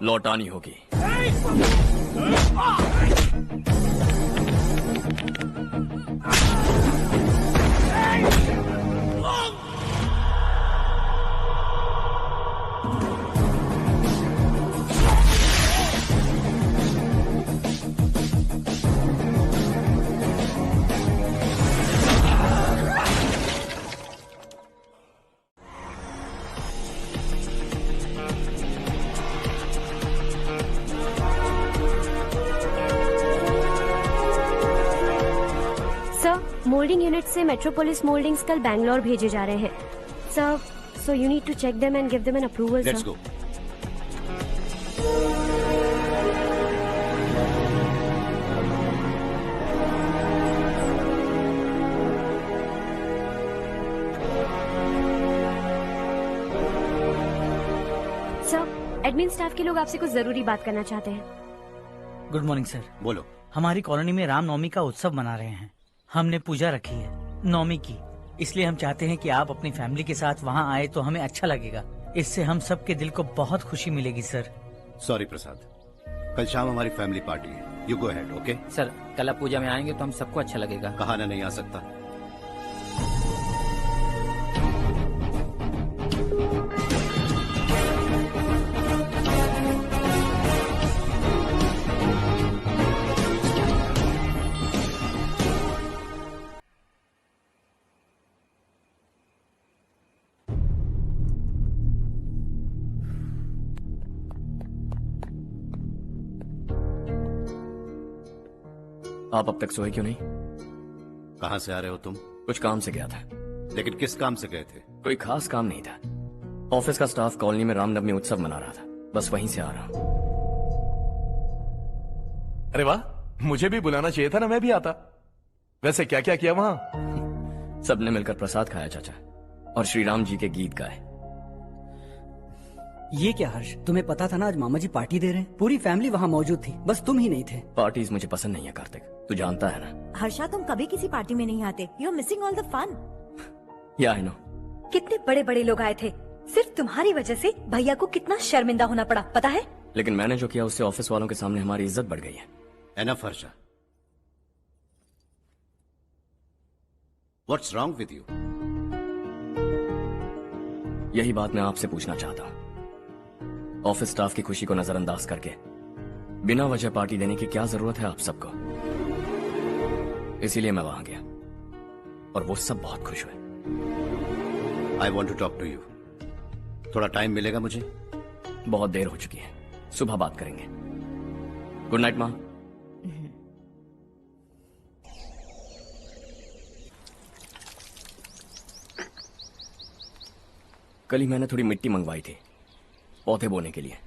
लौटानी होगी। Moulding unit से metropolis mouldings कल बैंगलोर भेजे जा रहे हैं sir, so you need to check them and give them an approval. Let's go. Sir, admin staff के लोग आपसे कुछ जरूरी बात करना चाहते हैं। Good morning sir. बोलो। हमारी कॉलोनी में रामनवमी का उत्सव मना रहे हैं। हमने पूजा रखी है नवमी की, इसलिए हम चाहते हैं कि आप अपनी फैमिली के साथ वहाँ आए तो हमें अच्छा लगेगा। इससे हम सब के दिल को बहुत खुशी मिलेगी सर। सॉरी प्रसाद, कल शाम हमारी फैमिली पार्टी है। You go ahead. Okay sir, कल आप पूजा में आएंगे तो हम सबको अच्छा लगेगा। कहाना नहीं आ सकता। आप अब तक सोए क्यों नहीं? कहाँ से आ रहे हो तुम? कुछ काम से गया था। लेकिन किस काम से गए थे? कोई खास काम नहीं था। ऑफिस का स्टाफ कॉलोनी में रामनवमी उत्सव मना रहा था, बस वहीं से आ रहा हूँ। अरे वाह, मुझे भी बुलाना चाहिए था ना, मैं भी आता। वैसे क्या क्या किया वहाँ? सबने मिलकर प्रसाद खाया चाचा, और श्री राम जी के गीत गाए। ये क्या हर्ष, तुम्हें पता था ना आज मामा जी पार्टी दे रहे हैं? पूरी फैमिली वहाँ मौजूद थी, बस तुम ही नहीं थे। पार्टीज मुझे पसंद नहीं है कार्तिक, तू जानता है ना। हर्षा, तुम कभी किसी पार्टी में नहीं आते। You are missing all the fun. Yeah I no. कितने बड़े बड़े लोग आए थे, सिर्फ तुम्हारी वजह से भैया को कितना शर्मिंदा होना पड़ा, पता है? लेकिन मैंने जो किया उससे ऑफिस वालों के सामने हमारी इज्जत बढ़ गई है। Enough Harsha, what's wrong with you? यही बात मैं आपसे पूछना चाहता हूँ। ऑफिस स्टाफ की खुशी को नजरअंदाज करके बिना वजह पार्टी देने की क्या जरूरत है आप सबको? इसीलिए मैं वहां गया और वो सब बहुत खुश हुए। I want to talk to you. थोड़ा टाइम मिलेगा मुझे? बहुत देर हो चुकी है, सुबह बात करेंगे। गुड नाइट माँ। कल ही मैंने थोड़ी मिट्टी मंगवाई थी पौधे बोने के लिए।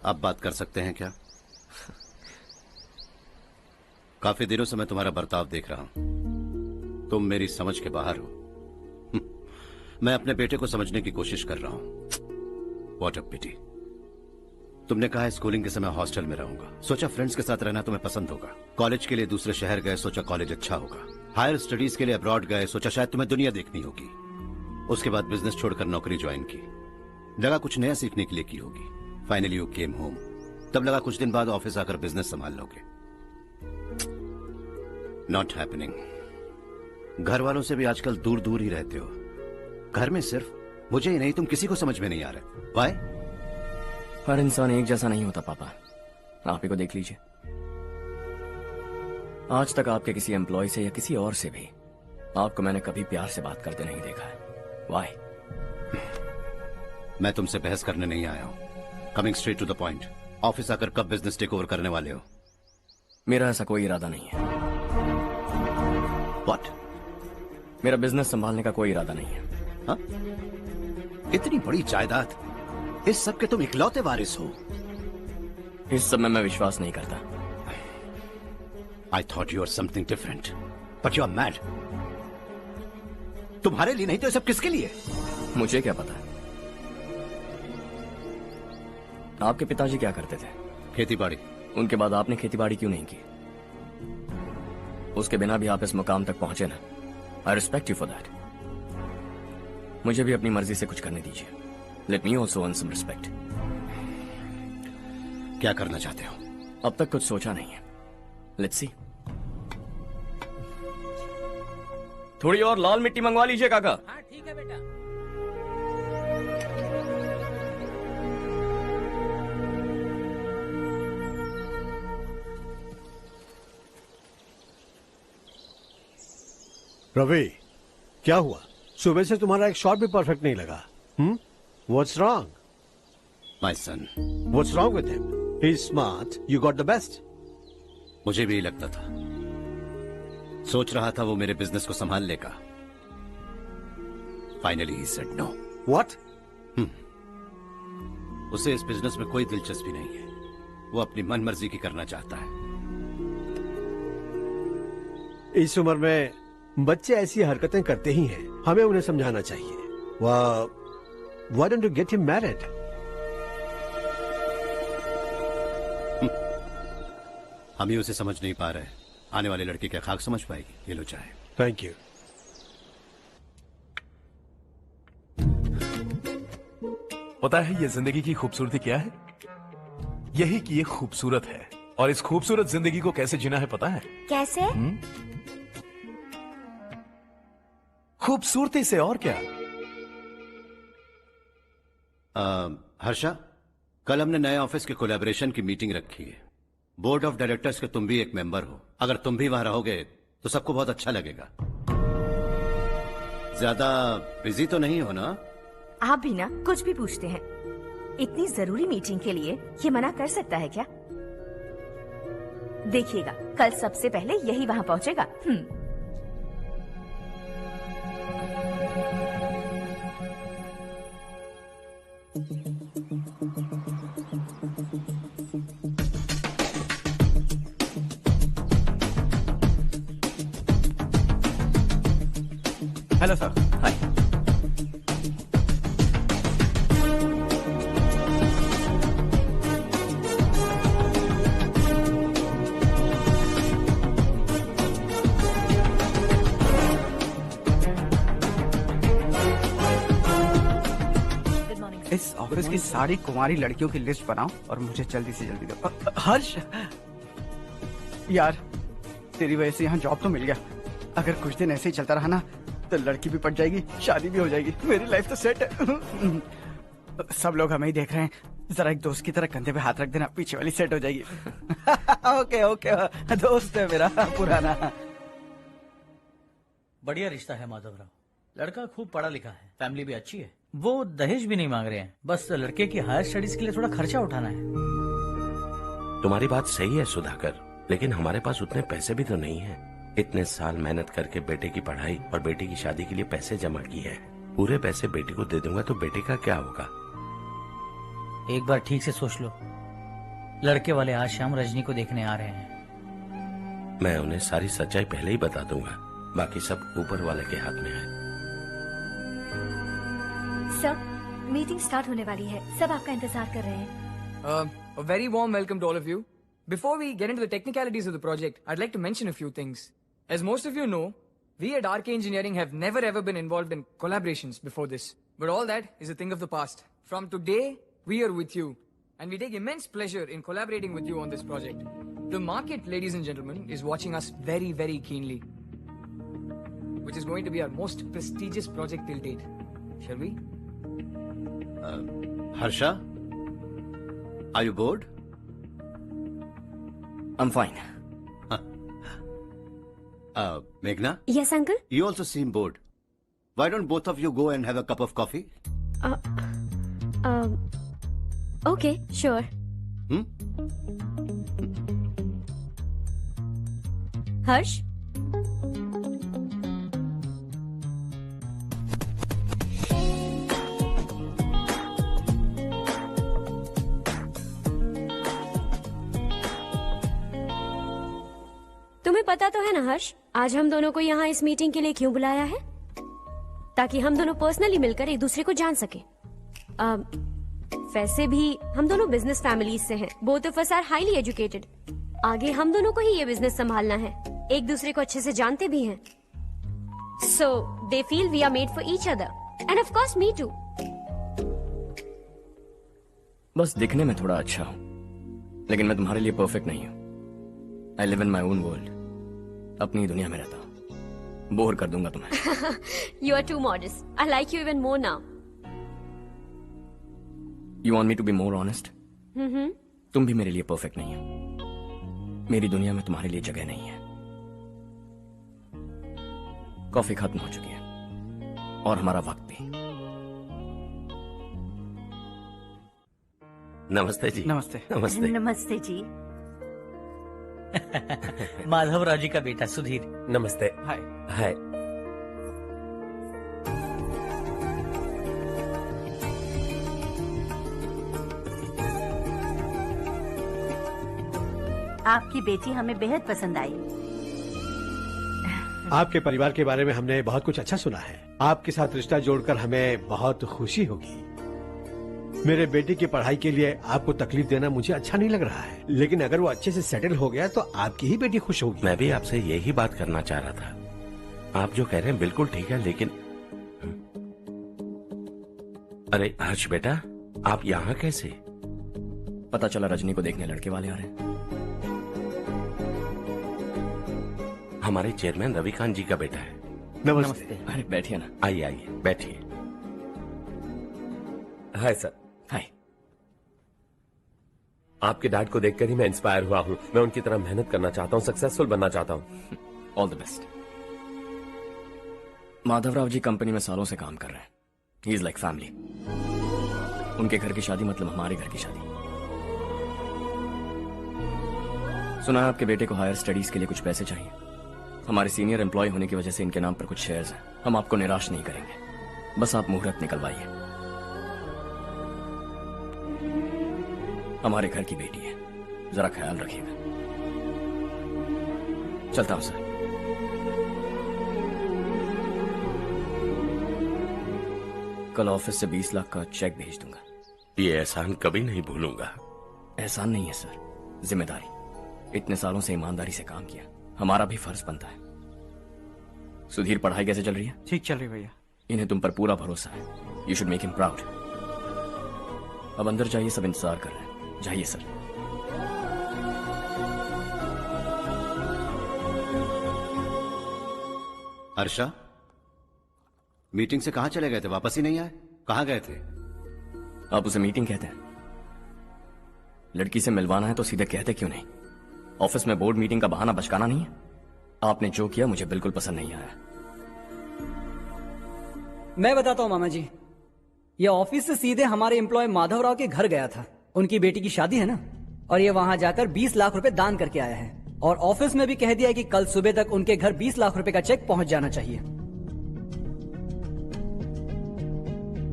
आप बात कर सकते हैं क्या? काफी दिनों से मैं तुम्हारा बर्ताव देख रहा हूं। तुम मेरी समझ के बाहर हो। मैं अपने बेटे को समझने की कोशिश कर रहा हूं। व्हाट अ पिटी। तुमने कहा स्कूलिंग के समय हॉस्टल में रहूंगा, सोचा फ्रेंड्स के साथ रहना तुम्हें पसंद होगा। कॉलेज के लिए दूसरे शहर गए, सोचा कॉलेज अच्छा होगा। हायर स्टडीज के लिए अब्रॉड गए, सोचा शायद तुम्हें दुनिया देखनी होगी। उसके बाद बिजनेस छोड़कर नौकरी ज्वाइन की, लगा कुछ नया सीखने के लिए की होगी। फाइनली यू केम होम, तब लगा कुछ दिन बाद ऑफिस आकर बिजनेस संभाल लोगे। Not happening. घर वालों से भी आजकल दूर दूर ही रहते हो। घर में सिर्फ मुझे ही नहीं, तुम किसी को समझ में नहीं आ रहे। वाई? हर इंसान एक जैसा नहीं होता पापा, आप ही को देख लीजिए। आज तक आपके किसी एम्प्लॉय से या किसी और से भी आपको मैंने कभी प्यार से बात करते नहीं देखा है। वाई? मैं तुमसे बहस करने नहीं आया हूं। Coming straight to the point, office आकर कब बिजनेस टेक ओवर करने वाले हो? मेरा ऐसा कोई इरादा नहीं है। व्हाट? मेरा बिजनेस संभालने का कोई इरादा नहीं है। हा? इतनी बड़ी जायदाद, इस सब के तुम इकलौते वारिस हो। इस सब में मैं विश्वास नहीं करता। I thought you were something different, but you are mad. तुम्हारे लिए नहीं तो ये सब किसके लिए? मुझे क्या पता। आपके पिताजी क्या करते थे? खेतीबाड़ी। उनके बाद आपने खेतीबाड़ी क्यों नहीं की? उसके बिना भी आप इस मुकाम तक पहुंचे ना। I respect you for that. मुझे भी अपनी मर्जी से कुछ करने दीजिए. Let me also earn some respect. क्या करना चाहते हो? अब तक कुछ सोचा नहीं है. Let's see. थोड़ी और लाल मिट्टी मंगवा लीजिए काका. हाँ ठीक है बेटा. रवि, क्या हुआ? सुबह से तुम्हारा एक शॉट भी परफेक्ट नहीं लगा. What's wrong? My son. What's wrong with him? He's smart. You got the best. मुझे भी लगता था. सोच रहा था वो मेरे बिजनेस को संभाल लेगा. Finally he said no. What? उसे इस बिजनेस में कोई दिलचस्पी नहीं है. वो अपनी मन मर्जी की करना चाहता है. इस उम्र में बच्चे ऐसी हरकतें करते ही हैं. हमें उन्हें समझाना चाहिए. Why don't you get him married? हम ही उसे समझ नहीं पा रहे. आने वाली लड़की क्या खाक समझ पाएगी? ये लो चाहे. Thank you. पता है ये जिंदगी की खूबसूरती क्या है? यही कि ये खूबसूरत है. और इस खूबसूरत जिंदगी को कैसे जीना है पता है? कैसे? खूबसूरती से. और क्या? हर्षा, कल हमने नए ऑफिस के कोलैबोरेशन की मीटिंग रखी है. बोर्ड ऑफ डायरेक्टर्स के तुम भी एक मेंबर हो. अगर तुम भी वहां रहोगे तो सबको बहुत अच्छा लगेगा. ज्यादा बिजी तो नहीं हो ना? आप भी ना कुछ भी पूछते हैं. इतनी जरूरी मीटिंग के लिए ये मना कर सकता है क्या? देखिएगा कल सबसे पहले यही वहां पहुंचेगा. Hello sir. हाय. इस ऑफिस की सारी कुंवारी लड़कियों की लिस्ट बनाओ और मुझे जल्दी से जल्दी दो. हर्ष, यार तेरी वजह से यहाँ जॉब तो मिल गया. अगर कुछ दिन ऐसे ही चलता रहा ना तो लड़की भी पट जाएगी, शादी भी हो जाएगी. मेरी लाइफ तो सेट है. सब लोग हमें ही देख रहे हैं. जरा एक दोस्त की तरह कंधे पे हाथ रख देना, पीछे वाली सेट हो जाएगी. ओके ओके, दोस्त है मेरा पुराना. बढ़िया रिश्ता है माधवराव. लड़का खूब पढ़ा लिखा है, फैमिली भी अच्छी है. वो दहेज भी नहीं मांग रहे हैं. बस लड़के की हायर स्टडीज के लिए थोड़ा खर्चा उठाना है. तुम्हारी बात सही है सुधाकर, लेकिन हमारे पास उतने पैसे भी तो नहीं है. इतने साल मेहनत करके बेटे की पढ़ाई और बेटे की शादी के लिए पैसे जमा किए हैं. पूरे पैसे बेटे को दे दूंगा तो बेटे का क्या होगा? एक बार ठीक से सोच लो. लड़के वाले आज शाम रजनी को देखने आ रहे हैं. मैं उन्हें सारी सच्चाई पहले ही बता दूंगा. बाकी सब ऊपर वाले के हाथ में है. सर, मीटिंग स्टार्ट होने वाली है. सब आपका इंतजार कर रहे हैं. A very warm welcome to all of you. Before we get into the technicalities of the project, I'd like to mention a few things. As most of you know, we at RK Engineering have never ever been involved in collaborations before this. But all that is a thing of the past. From today, we are with you. And we take immense pleasure in collaborating with you on this project. The market, ladies and gentlemen, is watching us very, very keenly. Which is going to be our most prestigious project till date. Shall we? Harsha, are you bored? I'm fine. Meghna? Yes, uncle. You also seem bored. Why don't both of you go and have a cup of coffee? Okay, sure. Harsh? तुम्हें पता तो है ना हर्ष, आज हम दोनों को यहाँ इस मीटिंग के लिए क्यों बुलाया है? ताकि हम दोनों पर्सनली मिलकर एक दूसरे को जान सके. वैसे भी हम दोनों बिजनेस फैमिलीज से हैं. Both of us are highly educated. आगे हम दोनों को ही ये बिजनेस संभालना है. एक दूसरे को अच्छे से जानते भी हैं. So they feel we are made for each other. And of course me too. बस दिखने में थोड़ा अच्छा हूं, लेकिन मैं तुम्हारे लिए परफेक्ट नहीं हूं। I live in my own world, अपनी दुनिया में रहता हूं। बोर कर दूंगा तुम्हें। You are too modest. I like you even more now. You want me to be more honest? तुम भी मेरे लिए परफेक्ट नहीं हो। मेरी दुनिया में तुम्हारे लिए जगह नहीं है। कॉफी खत्म हो चुकी है और हमारा वक्त भी। नमस्ते जी। नमस्ते। नमस्ते। नमस्ते जी। माधवराव जी का बेटा सुधीर। नमस्ते। हाय। हाय। आपकी बेटी हमें बेहद पसंद आई। आपके परिवार के बारे में हमने बहुत कुछ अच्छा सुना है। आपके साथ रिश्ता जोड़कर हमें बहुत खुशी होगी। मेरे बेटे की पढ़ाई के लिए आपको तकलीफ देना मुझे अच्छा नहीं लग रहा है, लेकिन अगर वो अच्छे से सेटल हो गया तो आपकी ही बेटी खुश होगी। मैं भी आपसे यही बात करना चाह रहा था। आप जो कह रहे हैं बिल्कुल ठीक है, लेकिन अरे हर्ष बेटा, आप यहाँ कैसे? पता चला रजनी को देखने लड़के वाले आ रहे हैं। हमारे चेयरमैन रविकांत जी का बेटा है। नमस्ते। अरे बैठिए ना। आइए आइए बैठिए। Hi sir. हाय। आपके डैड को देखकर ही मैं इंस्पायर हुआ हूँ। मैं उनकी तरह मेहनत करना चाहता हूँ, सक्सेसफुल बनना चाहता हूँ। All the best. Madhavrao ji company में सालों से काम कर रहे हैं। He is like family. उनके घर की शादी मतलब हमारे घर की शादी। सुना है आपके बेटे को हायर स्टडीज के लिए कुछ पैसे चाहिए। हमारे सीनियर एम्प्लॉय होने की वजह से इनके नाम पर कुछ शेयर्स हैं। हम आपको निराश नहीं करेंगे, बस आप मुहूर्त निकलवाइए। हमारे घर की बेटी है, जरा ख्याल रखिएगा। चलता हूं सर। कल ऑफिस से 20 लाख का चेक भेज दूंगा। ये एहसान कभी नहीं भूलूंगा। एहसान नहीं है सर, जिम्मेदारी। इतने सालों से ईमानदारी से काम किया, हमारा भी फर्ज बनता है। सुधीर, पढ़ाई कैसे चल रही है? ठीक चल रही भैया। इन्हें तुम पर पूरा भरोसा है। You should make him proud. अब अंदर जाइए, सब इंतजार कर रहे हैं। जाइए सर। हर्षा, मीटिंग से कहाँ चले गए थे? वापस ही नहीं आए? कहाँ गए थे? आप उसे मीटिंग कहते हैं? लड़की से मिलवाना है तो सीधे कहते क्यों नहीं? ऑफिस में बोर्ड मीटिंग का बहाना बचकाना नहीं है। आपने जो किया मुझे बिल्कुल पसंद नहीं आया। मैं बताता हूँ मामा जी, ये ऑफिस से सीधे हमारे एम्प्लॉय माधवराव के घर गया था। उनकी बेटी की शादी है ना, और ये वहां जाकर 20 लाख रुपए दान करके आया है। और ऑफिस में भी कह दिया है कि कल सुबह तक उनके घर 20 लाख रुपए का चेक पहुंच जाना चाहिए।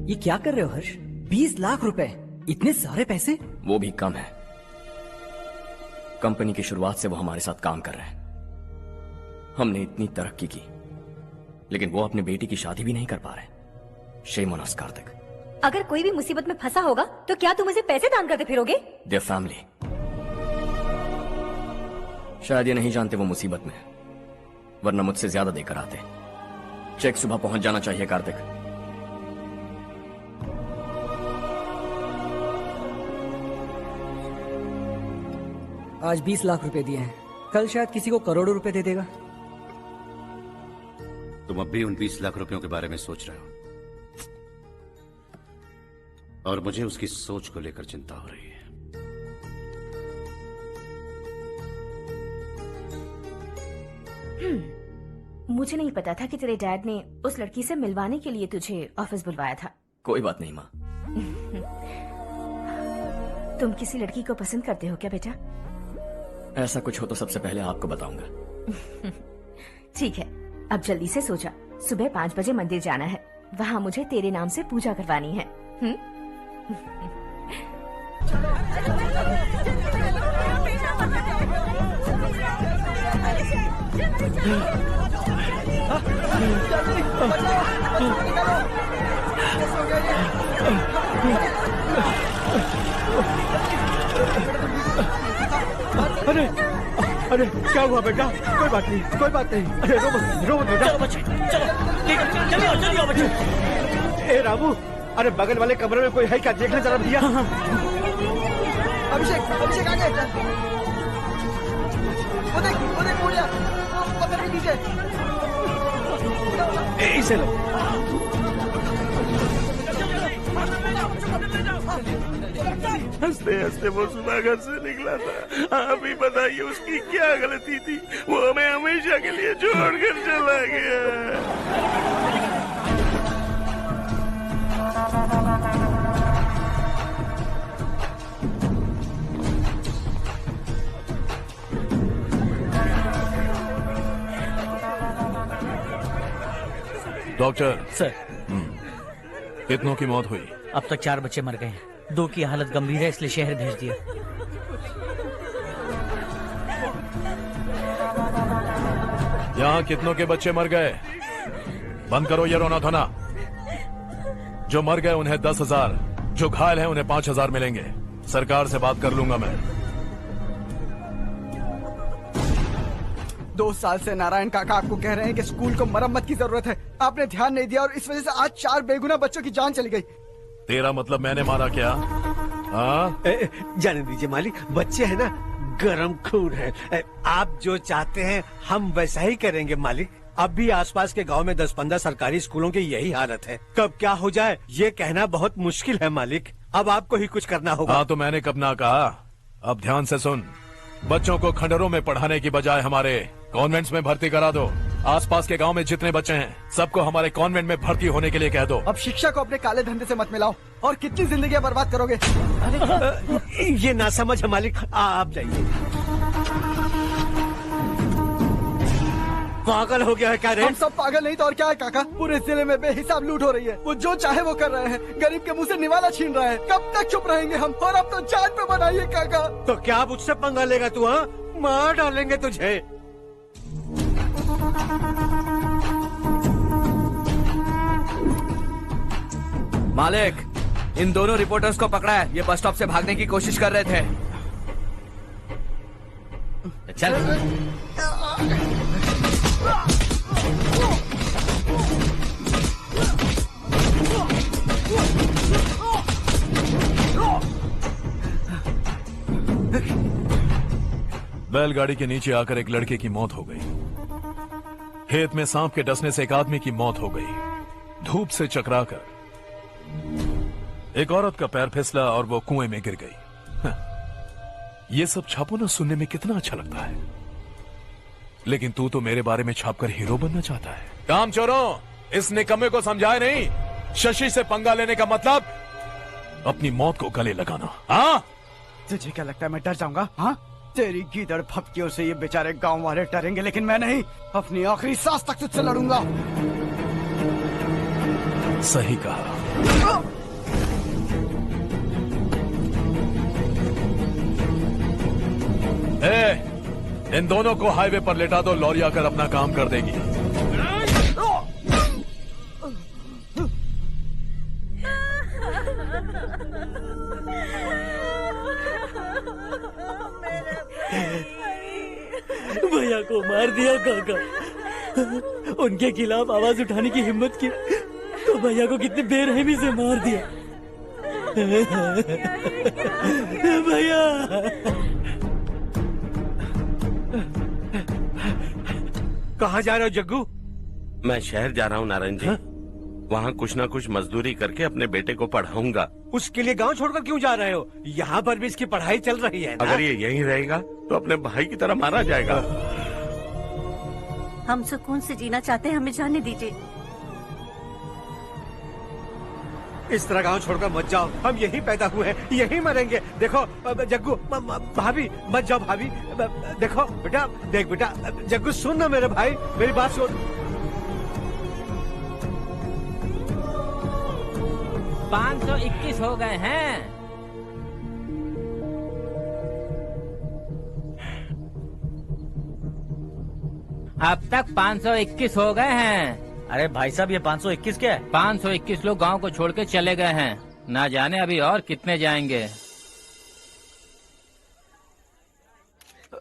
ये क्या कर रहे हो हर्ष? 20 लाख रुपए, इतने सारे पैसे? वो भी कम है। कंपनी की शुरुआत से वो हमारे साथ काम कर रहे हैं। हमने इतनी तरक्की की, लेकिन वो अपनी बेटी की शादी भी नहीं कर पा रहे। Shame on us Kartik. अगर कोई भी मुसीबत में फंसा होगा तो क्या तुम उसे पैसे दान करते फिरोगे? Their family. शायद ये नहीं जानते वो मुसीबत में है, वरना मुझसे ज्यादा देकर आते। चेक सुबह पहुंच जाना चाहिए कार्तिक। आज 20 लाख रुपए दिए हैं, कल शायद किसी को करोड़ों रुपए दे देगा। तुम अब भी उन 20 लाख रुपयों के बारे में सोच रहे हो, और मुझे उसकी सोच को लेकर चिंता हो रही है। मुझे नहीं पता था कि तेरे डैड ने उस लड़की से मिलवाने के लिए तुझे ऑफिस बुलवाया था। कोई बात नहीं माँ। तुम किसी लड़की को पसंद करते हो क्या बेटा? ऐसा कुछ हो तो सबसे पहले आपको बताऊंगा। ठीक है, अब जल्दी से सो जा। सुबह 5 बजे मंदिर जाना है, वहाँ मुझे तेरे नाम से पूजा करवानी है। अरे अरे क्या हुआ बेटा? कोई बात नहीं, कोई बात नहीं। अरे रो मत बेटा। चलो बच्चे, चलो जल्दी आओ बच्चे। ए रामू, अरे बगल वाले कमरे में कोई है क्या? देखना जरा भैया। अभिषेक अभिषेक आगे। वो देख पूजा, वो पत्थर के नीचे। इसे लो। हंसते हंसते वो सुबह घर से निकला था। आप ही बताइए उसकी क्या गलती थी? वो हमें हमेशा के लिए छोड़कर चला गया। डॉक्टर सर, कितनों की मौत हुई? अब तक 4 बच्चे मर गए हैं। 2 की हालत गंभीर है, इसलिए शहर भेज दिया। यहाँ कितनों के बच्चे मर गए? बंद करो ये रोना धोना। जो मर गए उन्हें 10,000, जो घायल हैं उन्हें 5,000 मिलेंगे। सरकार से बात कर लूंगा मैं। 2 साल से नारायण काका आपको कह रहे हैं कि स्कूल को मरम्मत की जरूरत है। आपने ध्यान नहीं दिया और इस वजह से आज 4 बेगुनाह बच्चों की जान चली गई। तेरा मतलब मैंने मारा क्या? हाँ, जाने दीजिए मालिक, बच्चे हैं ना, गरम खून है। आप जो चाहते हैं हम वैसा ही करेंगे मालिक। अब भी आसपास के गांव में 10-15 सरकारी स्कूलों की यही हालत है। कब क्या हो जाए ये कहना बहुत मुश्किल है मालिक। अब आपको ही कुछ करना होगा। हाँ, तो मैंने कब ना कहा? अब ध्यान से सुन। बच्चों को खंडरों में पढ़ाने की बजाय हमारे कॉन्वेंट्स में भर्ती करा दो। आसपास के गांव में जितने बच्चे हैं सबको हमारे कॉन्वेंट में भर्ती होने के लिए कह दो। अब शिक्षा को अपने काले धंधे से मत मिलाओ। और कितनी जिंदगियां बर्बाद करोगे? ये ना समझ है मालिक, आप जाइए। पागल हो गया है क्या रे? हम सब पागल नहीं तो और क्या है काका? पूरे जिले में बेहिसाब लूट हो रही है। वो जो चाहे वो कर रहे हैं। गरीब के मुंह से निवाला छीन रहा है। कब तक चुप रहेंगे हम? और अब तो जान पे बनाइए काका। तो क्या मुझसे पंगा लेगा तू? हाँ, मार डालेंगे तुझे। मालिक, इन दोनों रिपोर्टर्स को पकड़ा है। ये बस स्टॉप से भागने की कोशिश कर रहे थे। चल। बैलगाड़ी के नीचे आकर एक लड़के की मौत हो गई। खेत में सांप के डसने से एक आदमी की मौत हो गई। धूप से चकराकर एक औरत का पैर फिसला और वो कुएं में गिर गई। ये सब छापो ना, सुनने में कितना अच्छा लगता है। लेकिन तू तो मेरे बारे में छापकर हीरो बनना चाहता है। काम चोरों, इस निकम्मे को समझाए नहीं। शशि से पंगा लेने का मतलब अपनी मौत को गले लगाना। हाँ, तुझे क्या लगता है मैं डर जाऊंगा? हाँ, तेरी गीदड़ फपकियों से ये बेचारे गांव वाले डरेंगे, लेकिन मैं नहीं। अपनी आखिरी सांस तक तुझसे लड़ूंगा। सही कहा। इन दोनों को हाईवे पर लेटा दो। लॉरी आकर अपना काम कर देगी। भैया को मार दिया काका। उनके खिलाफ आवाज उठाने की हिम्मत की तो भैया को कितनी बेरहमी से मार दिया। भैया, कहाँ जा रहे हो जग्गू? मैं शहर जा रहा हूँ नारायण जी। वहाँ कुछ ना कुछ मजदूरी करके अपने बेटे को पढ़ाऊंगा। उसके लिए गांव छोड़कर क्यों जा रहे हो? यहाँ पर भी इसकी पढ़ाई चल रही है ना? अगर ये यहीं रहेगा तो अपने भाई की तरह मारा जाएगा। हम सुकून से जीना चाहते हैं, हमें जाने दीजिए। इस तरह गांव छोड़कर मत जाओ। हम यहीं पैदा हुए हैं, यहीं मरेंगे। देखो जग्गू, भाभी मत जाओ। भाभी देखो बेटा, देख बेटा, जग्गू सुन ना मेरे भाई, मेरी बात सुन। 521 हो गए हैं। अब तक 521 हो गए हैं। अरे भाई साहब, ये 521 क्या है? 521 लोग गांव को छोड़ के चले गए हैं। ना जाने अभी और कितने जाएंगे।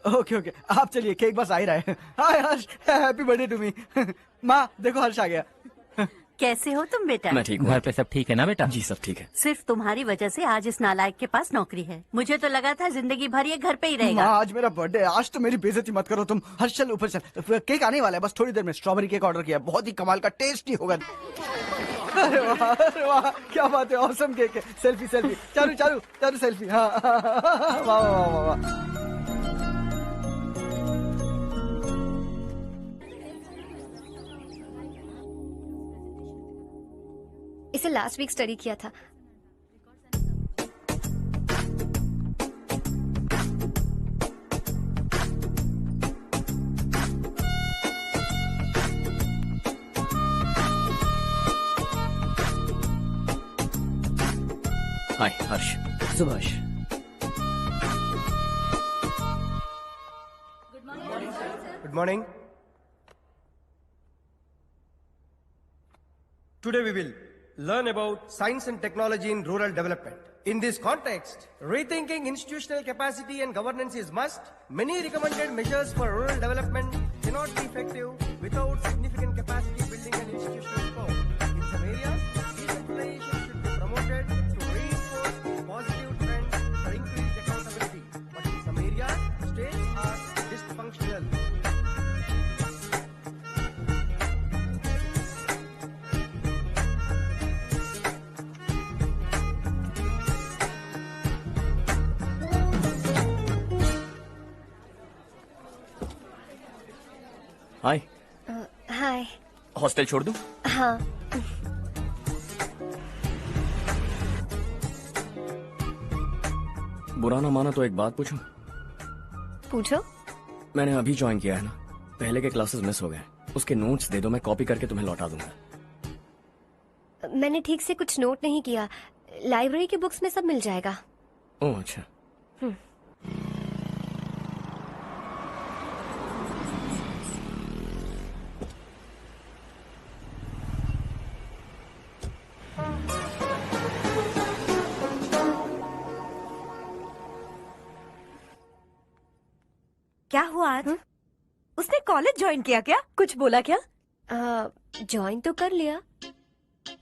ओके ओके, आप चलिए, केक बस आ ही रहा है। हाय हर्ष, हैप्पी बर्थडे टू मी। माँ देखो, हर्ष आ गया। कैसे हो तुम बेटा? मैं ठीक हूँ। घर पे सब ठीक है ना बेटा? जी सब ठीक है। सिर्फ तुम्हारी वजह से आज इस नालायक के पास नौकरी है। मुझे तो लगा था जिंदगी भर ये घर पे ही रहेगा। माँ, आज मेरा बर्थडे है, आज तो मेरी बेइज्जती मत करो तुम। हर्ष चल ऊपर चल, केक आने वाला है बस थोड़ी देर में। स्ट्रॉबेरी केक ऑर्डर किया, बहुत ही कमाल का टेस्टी होगा। अरे वाह क्या बात है, ऑसम केक है। Selfie selfie, Charu Charu Charu selfie. हाँ वाह वाह वाह वाह। इसे लास्ट वीक स्टडी किया था। हाय हर्ष। Subhash. Good morning. Today we will learn about science and technology in rural development. In this context, rethinking institutional capacity and governance is must. Many recommended measures for rural development cannot be effective without significant capacity building and institutional support. In some areas, decentralization should be promoted to reinforce positive trends for increased accountability. But in some areas, states are dysfunctional. Hi. Hi. Hostel छोड़ दूं? हाँ। बुरा ना माना तो एक बात पूछूं? पूछो। मैंने अभी ज्वाइन किया है ना, पहले के क्लासेस मिस हो गए। उसके नोट्स दे दो, मैं कॉपी करके तुम्हें लौटा दूंगा। मैंने ठीक से कुछ नोट नहीं किया। लाइब्रेरी की बुक्स में सब मिल जाएगा। ओह अच्छा। क्या हुआ आज? उसने कॉलेज ज्वाइन किया क्या? कुछ बोला क्या? ज्वाइन तो कर लिया,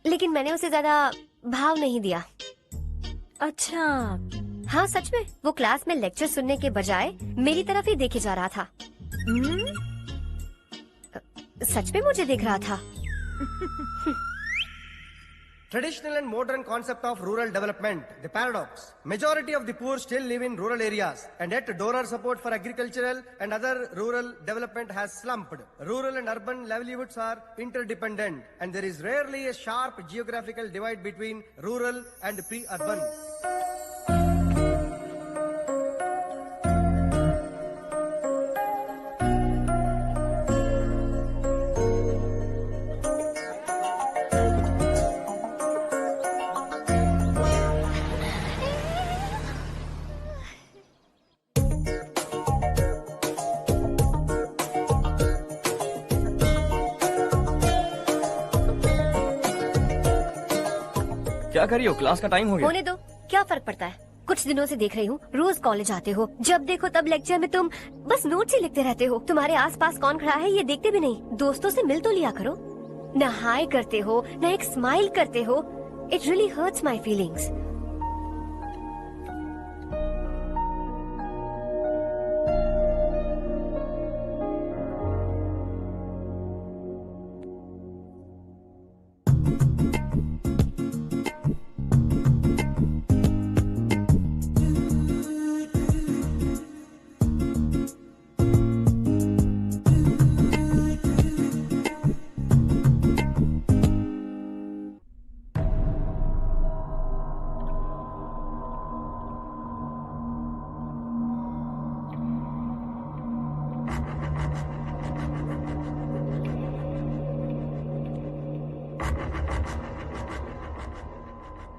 लेकिन मैंने उसे ज्यादा भाव नहीं दिया। अच्छा। हाँ सच में, वो क्लास में लेक्चर सुनने के बजाय मेरी तरफ ही देखे जा रहा था। सच में मुझे देख रहा था। Traditional and modern concept of rural development, the paradox. Majority of the poor still live in rural areas, and yet donor support for agricultural and other rural development has slumped. Rural and urban livelihoods are interdependent, and there is rarely a sharp geographical divide between rural and pre-urban. क्या कर रही हो? Class का time हो गया। होने दो, क्या फर्क पड़ता है। कुछ दिनों से देख रही हूँ, रोज कॉलेज आते हो, जब देखो तब लेक्चर में तुम बस नोट्स ही लिखते रहते हो। तुम्हारे आसपास कौन खड़ा है ये देखते भी नहीं। दोस्तों से मिल तो लिया करो। न हाय करते हो, न एक स्माइल करते हो। It really hurts my feelings.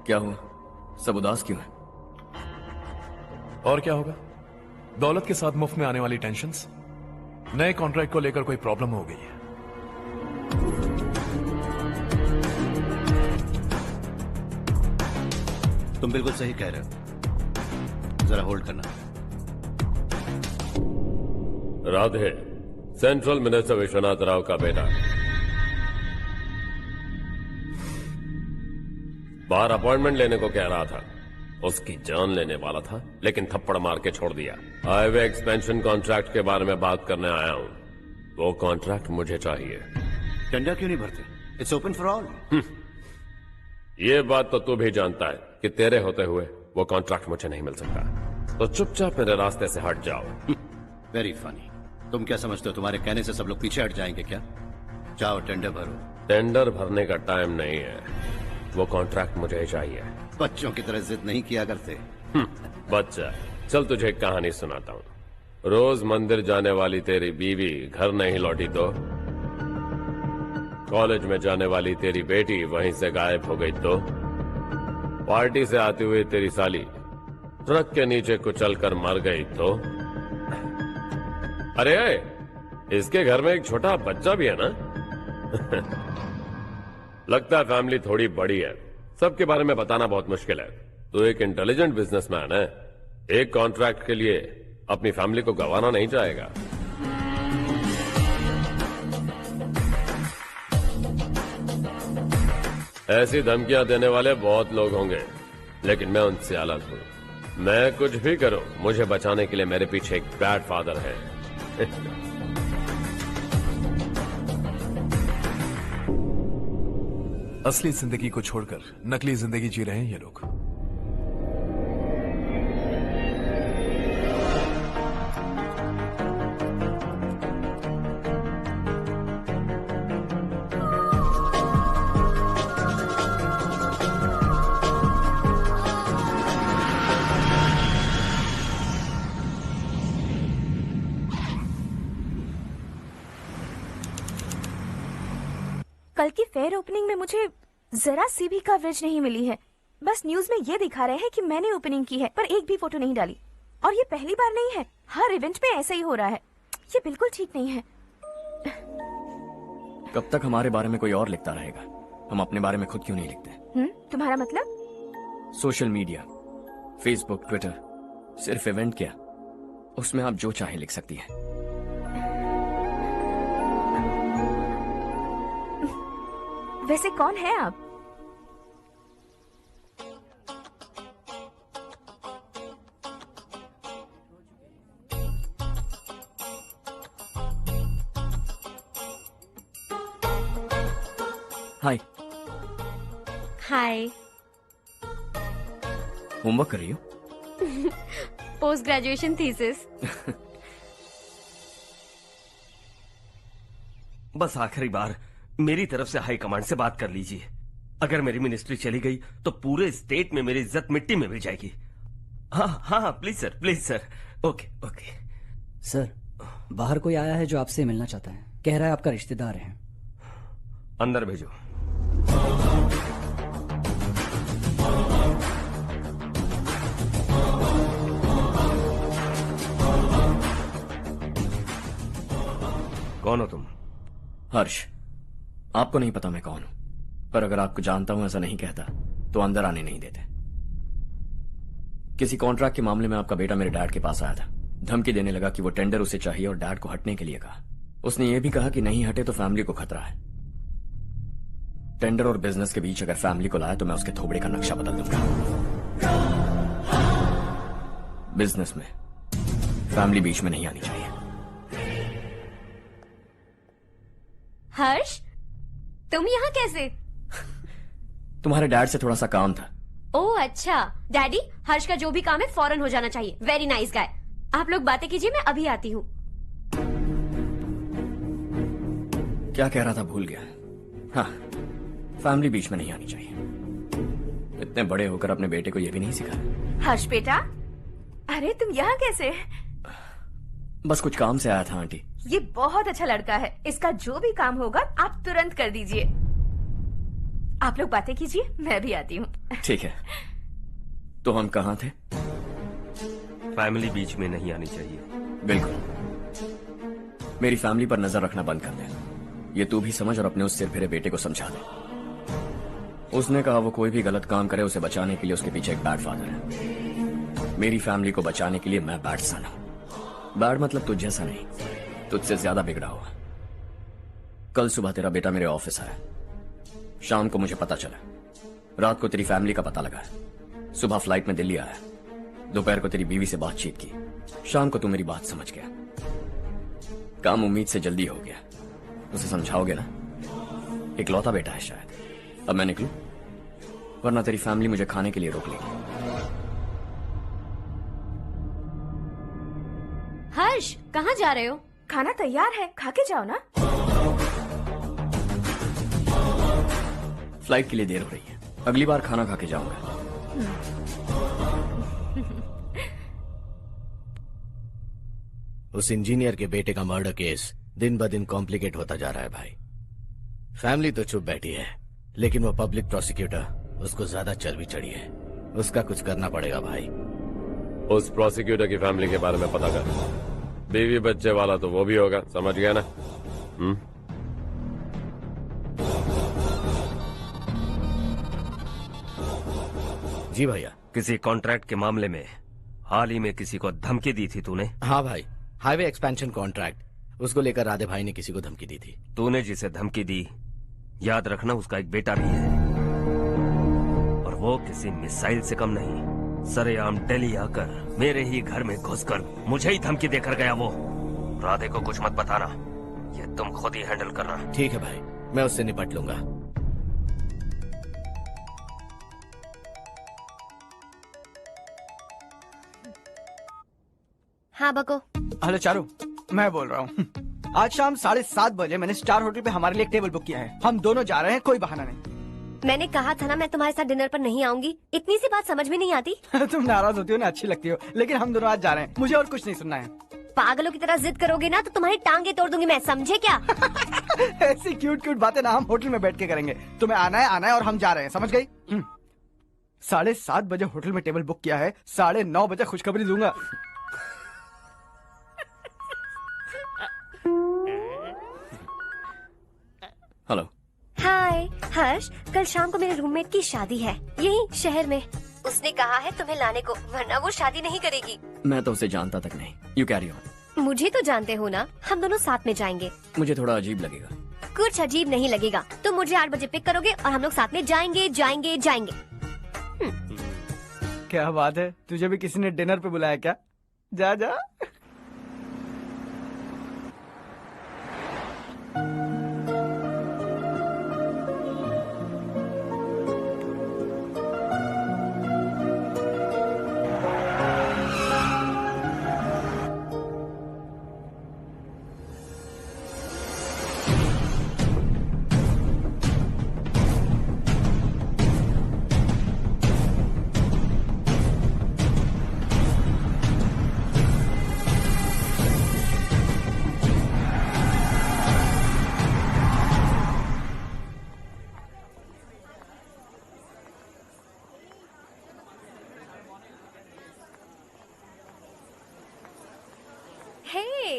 क्या हुआ? सब उदास क्यों है? और क्या होगा? दौलत के साथ मुफ्त में आने वाली टेंशन्स। नए कॉन्ट्रैक्ट को लेकर कोई प्रॉब्लम हो गई है। तुम बिल्कुल सही कह रहे हो, जरा होल्ड करना। राधे, सेंट्रल मिनिस्टर विश्वनाथ राव का बेटा। बाहर अपॉइंटमेंट लेने को कह रहा था, उसकी जान लेने वाला था, लेकिन थप्पड़ मार के छोड़ दिया। हाईवे एक्सपेंशन कॉन्ट्रैक्ट के बारे में बात करने आया हूँ। वो कॉन्ट्रैक्ट मुझे चाहिए। टेंडर क्यों नहीं भरते? It's open for all. ये बात तो तू भी जानता है कि तेरे होते हुए वो कॉन्ट्रैक्ट मुझे नहीं मिल सकता, तो चुपचाप मेरे रास्ते से हट जाओ। Very funny. तुम क्या समझते हो तुम्हारे कहने से सब लोग पीछे हट जाएंगे क्या? जाओ टेंडर भरो। टेंडर भरने का टाइम नहीं है, वो कॉन्ट्रैक्ट मुझे चाहिए। बच्चों की तरह जिद नहीं किया करते। बच्चा, चल तुझे एक कहानी सुनाता हूँ। रोज मंदिर जाने वाली तेरी बीवी घर नहीं लौटी तो, कॉलेज में जाने वाली तेरी बेटी वहीं से गायब हो गई तो, पार्टी से आती हुई तेरी साली ट्रक के नीचे कुचल कर मर गई तो। अरे इसके घर में एक छोटा बच्चा भी है ना। लगता है फैमिली थोड़ी बड़ी है, सबके बारे में बताना बहुत मुश्किल है। तो एक इंटेलिजेंट बिजनेसमैन है, एक कॉन्ट्रैक्ट के लिए अपनी फैमिली को गंवाना नहीं चाहेगा। ऐसी धमकियां देने वाले बहुत लोग होंगे, लेकिन मैं उनसे अलग हूं। मैं कुछ भी करूं, मुझे बचाने के लिए मेरे पीछे एक बैड फादर है। असली जिंदगी को छोड़कर नकली जिंदगी जी रहे हैं ये लोग। कल की फेयर ओपनिंग में मुझे जरा सी भी कवरेज नहीं मिली है। बस न्यूज में ये दिखा रहे हैं कि मैंने ओपनिंग की है, पर एक भी फोटो नहीं डाली। और ये पहली बार नहीं है, हर इवेंट पे ऐसा ही हो रहा है। ये बिल्कुल ठीक नहीं है। कब तक हमारे बारे में कोई और लिखता रहेगा? हम अपने बारे में खुद क्यों नहीं लिखते? तुम्हारा मतलब? सोशल मीडिया, फेसबुक, ट्विटर, सिर्फ इवेंट क्या, उसमें आप जो चाहे लिख सकती हैं। वैसे कौन है आप? हाय। हाय। होमवर्क कर रही हो? Post graduation thesis. बस आखिरी बार मेरी तरफ से हाई कमांड से बात कर लीजिए। अगर मेरी मिनिस्ट्री चली गई तो पूरे स्टेट में मेरी इज्जत मिट्टी में मिल जाएगी। हाँ हाँ please sir, please sir. Okay okay sir, बाहर कोई आया है जो आपसे मिलना चाहता है। कह रहा है आपका रिश्तेदार है। अंदर भेजो। कौन हो तुम? हर्ष। आपको नहीं पता मैं कौन हूं, पर अगर आपको जानता हूं ऐसा नहीं कहता तो अंदर आने नहीं देते। किसी कॉन्ट्रैक्ट के मामले में आपका बेटा मेरे डैड के पास आया था, धमकी देने लगा कि वो टेंडर उसे चाहिए और डैड को हटने के लिए कहा। उसने ये भी कहा कि नहीं हटे तो फैमिली को खतरा है। टेंडर और बिजनेस के बीच अगर फैमिली को लाया तो मैं उसके थोबड़े का नक्शा बदल दूंगा। बिजनेस में फैमिली बीच में नहीं आनी चाहिए। हर्ष, तुम यहाँ कैसे? तुम्हारे डैड से थोड़ा सा काम था। ओह अच्छा। डैडी, हर्ष का जो भी काम है फौरन हो जाना चाहिए। Very nice guy. आप लोग बातें कीजिए, मैं अभी आती हूँ। क्या कह रहा था भूल गया। हाँ, फैमिली बीच में नहीं आनी चाहिए। इतने बड़े होकर अपने बेटे को यह भी नहीं सिखाया। हर्ष बेटा, अरे तुम यहाँ कैसे? बस कुछ काम से आया था आंटी। ये बहुत अच्छा लड़का है। इसका जो भी काम होगा आप तुरंत कर दीजिए। आप लोग बातें कीजिए, मैं भी आती हूँ। ठीक है। तो हम कहाँ थे? फैमिली बीच में नहीं आनी चाहिए। बिल्कुल। मेरी फैमिली पर नजर रखना बंद कर दे। ये तू भी समझ और अपने उस सिर फिरे बेटे को समझा दे। उसने कहा वो कोई भी गलत काम करे उसे बचाने के लिए उसके पीछे एक बैड फादर है। मेरी फैमिली को बचाने के लिए मैं बैड सन हूं। बैड मतलब तुझ जैसा नहीं, तुझसे ज्यादा बिगड़ा हुआ। कल सुबह तेरा बेटा मेरे ऑफिस आया। शाम को मुझे पता चला रात को तेरी फैमिली का पता लगा है, सुबह फ्लाइट में दिल्ली आया, दोपहर को तेरी बीवी से बातचीत की, शाम को तू मेरी बात समझ गया। काम उम्मीद से जल्दी हो गया। उसे समझाओगे ना? इकलौता बेटा है शायद। अब मैं निकलूं, वरना तेरी फैमिली मुझे खाने के लिए रोक लेगी। हर्ष, कहाँ जा रहे हो? खाना तैयार है, खा के जाओ ना। फ्लाइट के लिए देर हो रही है, अगली बार खाना खा के जाऊंगा। उस इंजीनियर के बेटे का मर्डर केस दिन ब दिन कॉम्प्लिकेट होता जा रहा है भाई। फैमिली तो चुप बैठी है, लेकिन वो पब्लिक प्रोसिक्यूटर, उसको ज्यादा चर्बी चढ़ी है। उसका कुछ करना पड़ेगा भाई। उस प्रोसिक्यूटर की फैमिली के बारे में पता कर। बीवी बच्चे वाला तो वो भी होगा, समझ गया ना? जी भैया। किसी कॉन्ट्रैक्ट के मामले में हाल ही में किसी को धमकी दी थी तूने? हाँ भाई, हाईवे एक्सपेंशन कॉन्ट्रैक्ट, उसको लेकर राधे भाई ने किसी को धमकी दी थी। तूने जिसे धमकी दी, याद रखना उसका एक बेटा भी है, और वो किसी मिसाइल से कम नहीं। सरेआम दिल्ली आकर मेरे ही घर में घुसकर मुझे ही धमकी देकर गया वो। राधे को कुछ मत बताना, ये तुम खुद ही हैंडल करना। ठीक है भाई, मैं उससे निपट लूंगा। हाँ बको। हेलो चारू, मैं बोल रहा हूँ। आज शाम 7:30 बजे मैंने स्टार होटल पे हमारे लिए एक टेबल बुक किया है। हम दोनों जा रहे हैं, कोई बहाना नहीं। मैंने कहा था ना मैं तुम्हारे साथ डिनर पर नहीं आऊंगी। इतनी सी बात समझ में नहीं आती? तुम नाराज होती हो ना, अच्छी लगती हो, लेकिन हम दोनों आज जा रहे हैं। मुझे और कुछ नहीं सुनना है। पागलों की तरह जिद करोगे ना तो तुम्हारी टांगे तोड़ दूंगी मैं, समझे क्या? ऐसी क्यूट क्यूट बातें ना हम होटल में बैठ के करेंगे। तुम्हें आना है और हम जा रहे हैं, समझ गई? 7:30 बजे होटल में टेबल बुक किया है, 9:30 बजे खुशखबरी दूंगा। हेलो। हाय हर्ष, कल शाम को मेरे रूममेट की शादी है यही शहर में। उसने कहा है तुम्हें लाने को, वरना वो शादी नहीं करेगी। मैं तो उसे जानता तक नहीं। You carry on. मुझे तो जानते हो ना, हम दोनों साथ में जाएंगे। मुझे थोड़ा अजीब लगेगा। कुछ अजीब नहीं लगेगा। तुम मुझे 8 बजे पिक करोगे और हम लोग साथ में जाएंगे जाएंगे जाएंगे। क्या बात है, तुझे भी किसी ने डिनर पे बुलाया क्या? जा जा।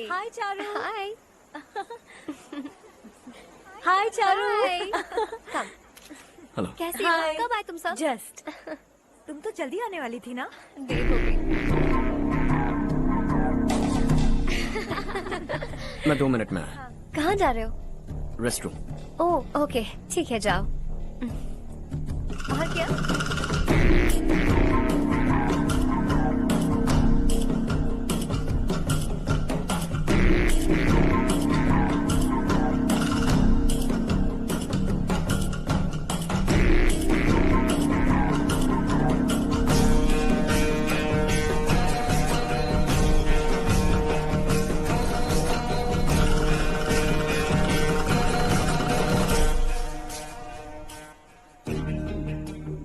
हाय चारू। हाय। हाय चारू। हेलो। कैसी हो? कब आए तुम सब? जस्ट। तुम तो जल्दी आने वाली थी ना? देर हो गई। मैं 2 मिनट में आया। कहाँ जा रहे हो? Rest room. ओह ओके, ठीक है जाओ। और क्या?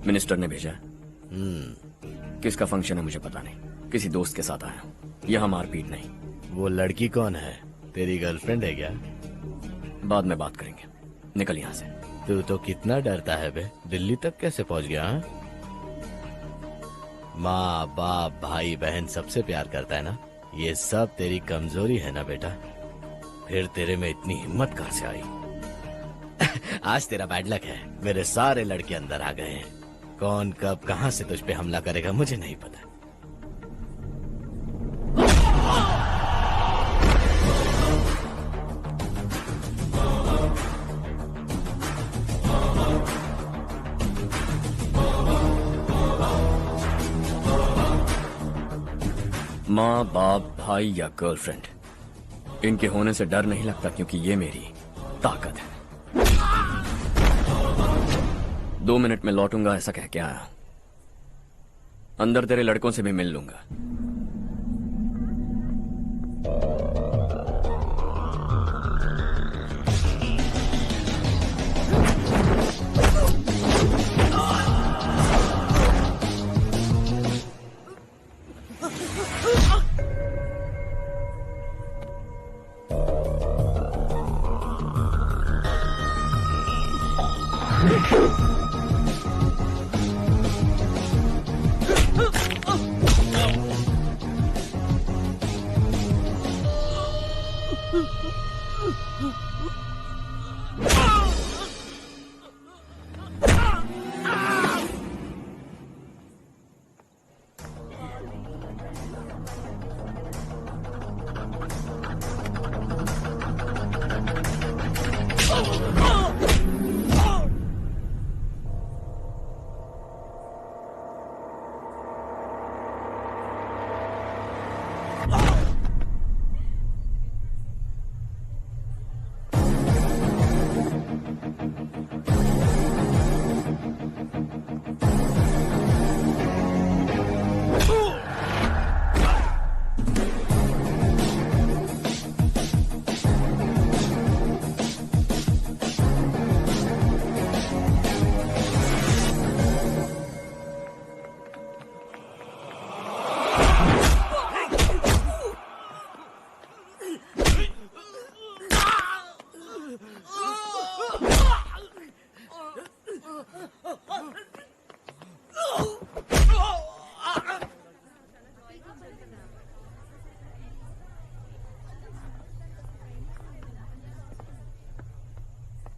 मिनिस्टर ने भेजा है। किसका फंक्शन है मुझे पता नहीं, किसी दोस्त के साथ आया हूँ। यहाँ मारपीट नहीं। वो लड़की कौन है? तेरी गर्लफ्रेंड है क्या? बाद में बात करेंगे, निकल यहाँ से। तू तो कितना डरता है बे, दिल्ली तक कैसे पहुँच गया? माँ बाप भाई बहन सबसे प्यार करता है ना, ये सब तेरी कमजोरी है ना बेटा। फिर तेरे में इतनी हिम्मत कहाँ से आई? आज तेरा बैड लक है, मेरे सारे लड़के अंदर आ गए हैं। कौन कब कहां से तुझ पे हमला करेगा मुझे नहीं पता। माँ बाप भाई या गर्लफ्रेंड, इनके होने से डर नहीं लगता क्योंकि ये मेरी ताकत है। 2 मिनट में लौटूंगा ऐसा कह के आया। अंदर तेरे लड़कों से भी मिल लूंगा।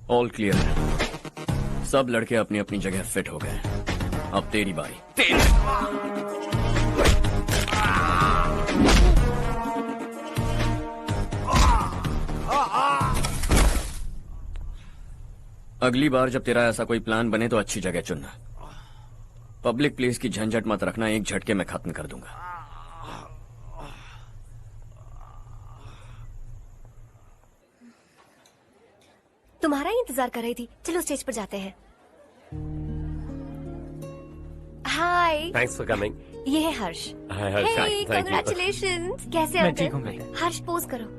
ऑल क्लियर है। सब लड़के अपनी अपनी जगह फिट हो गए। अब तेरी बारी। अगली बार जब तेरा ऐसा कोई प्लान बने तो अच्छी जगह चुनना। पब्लिक प्लेस की झंझट मत रखना, एक झटके में खत्म कर दूंगा। तुम्हारा ही इंतजार कर रही थी। चलो स्टेज पर जाते हैं। हाय। Thanks for coming. ये है Harsh. Hi Harsh, thank you. Congratulations. कैसे हो? मैं ठीक हूँ बेटा। हर्ष पोज करो।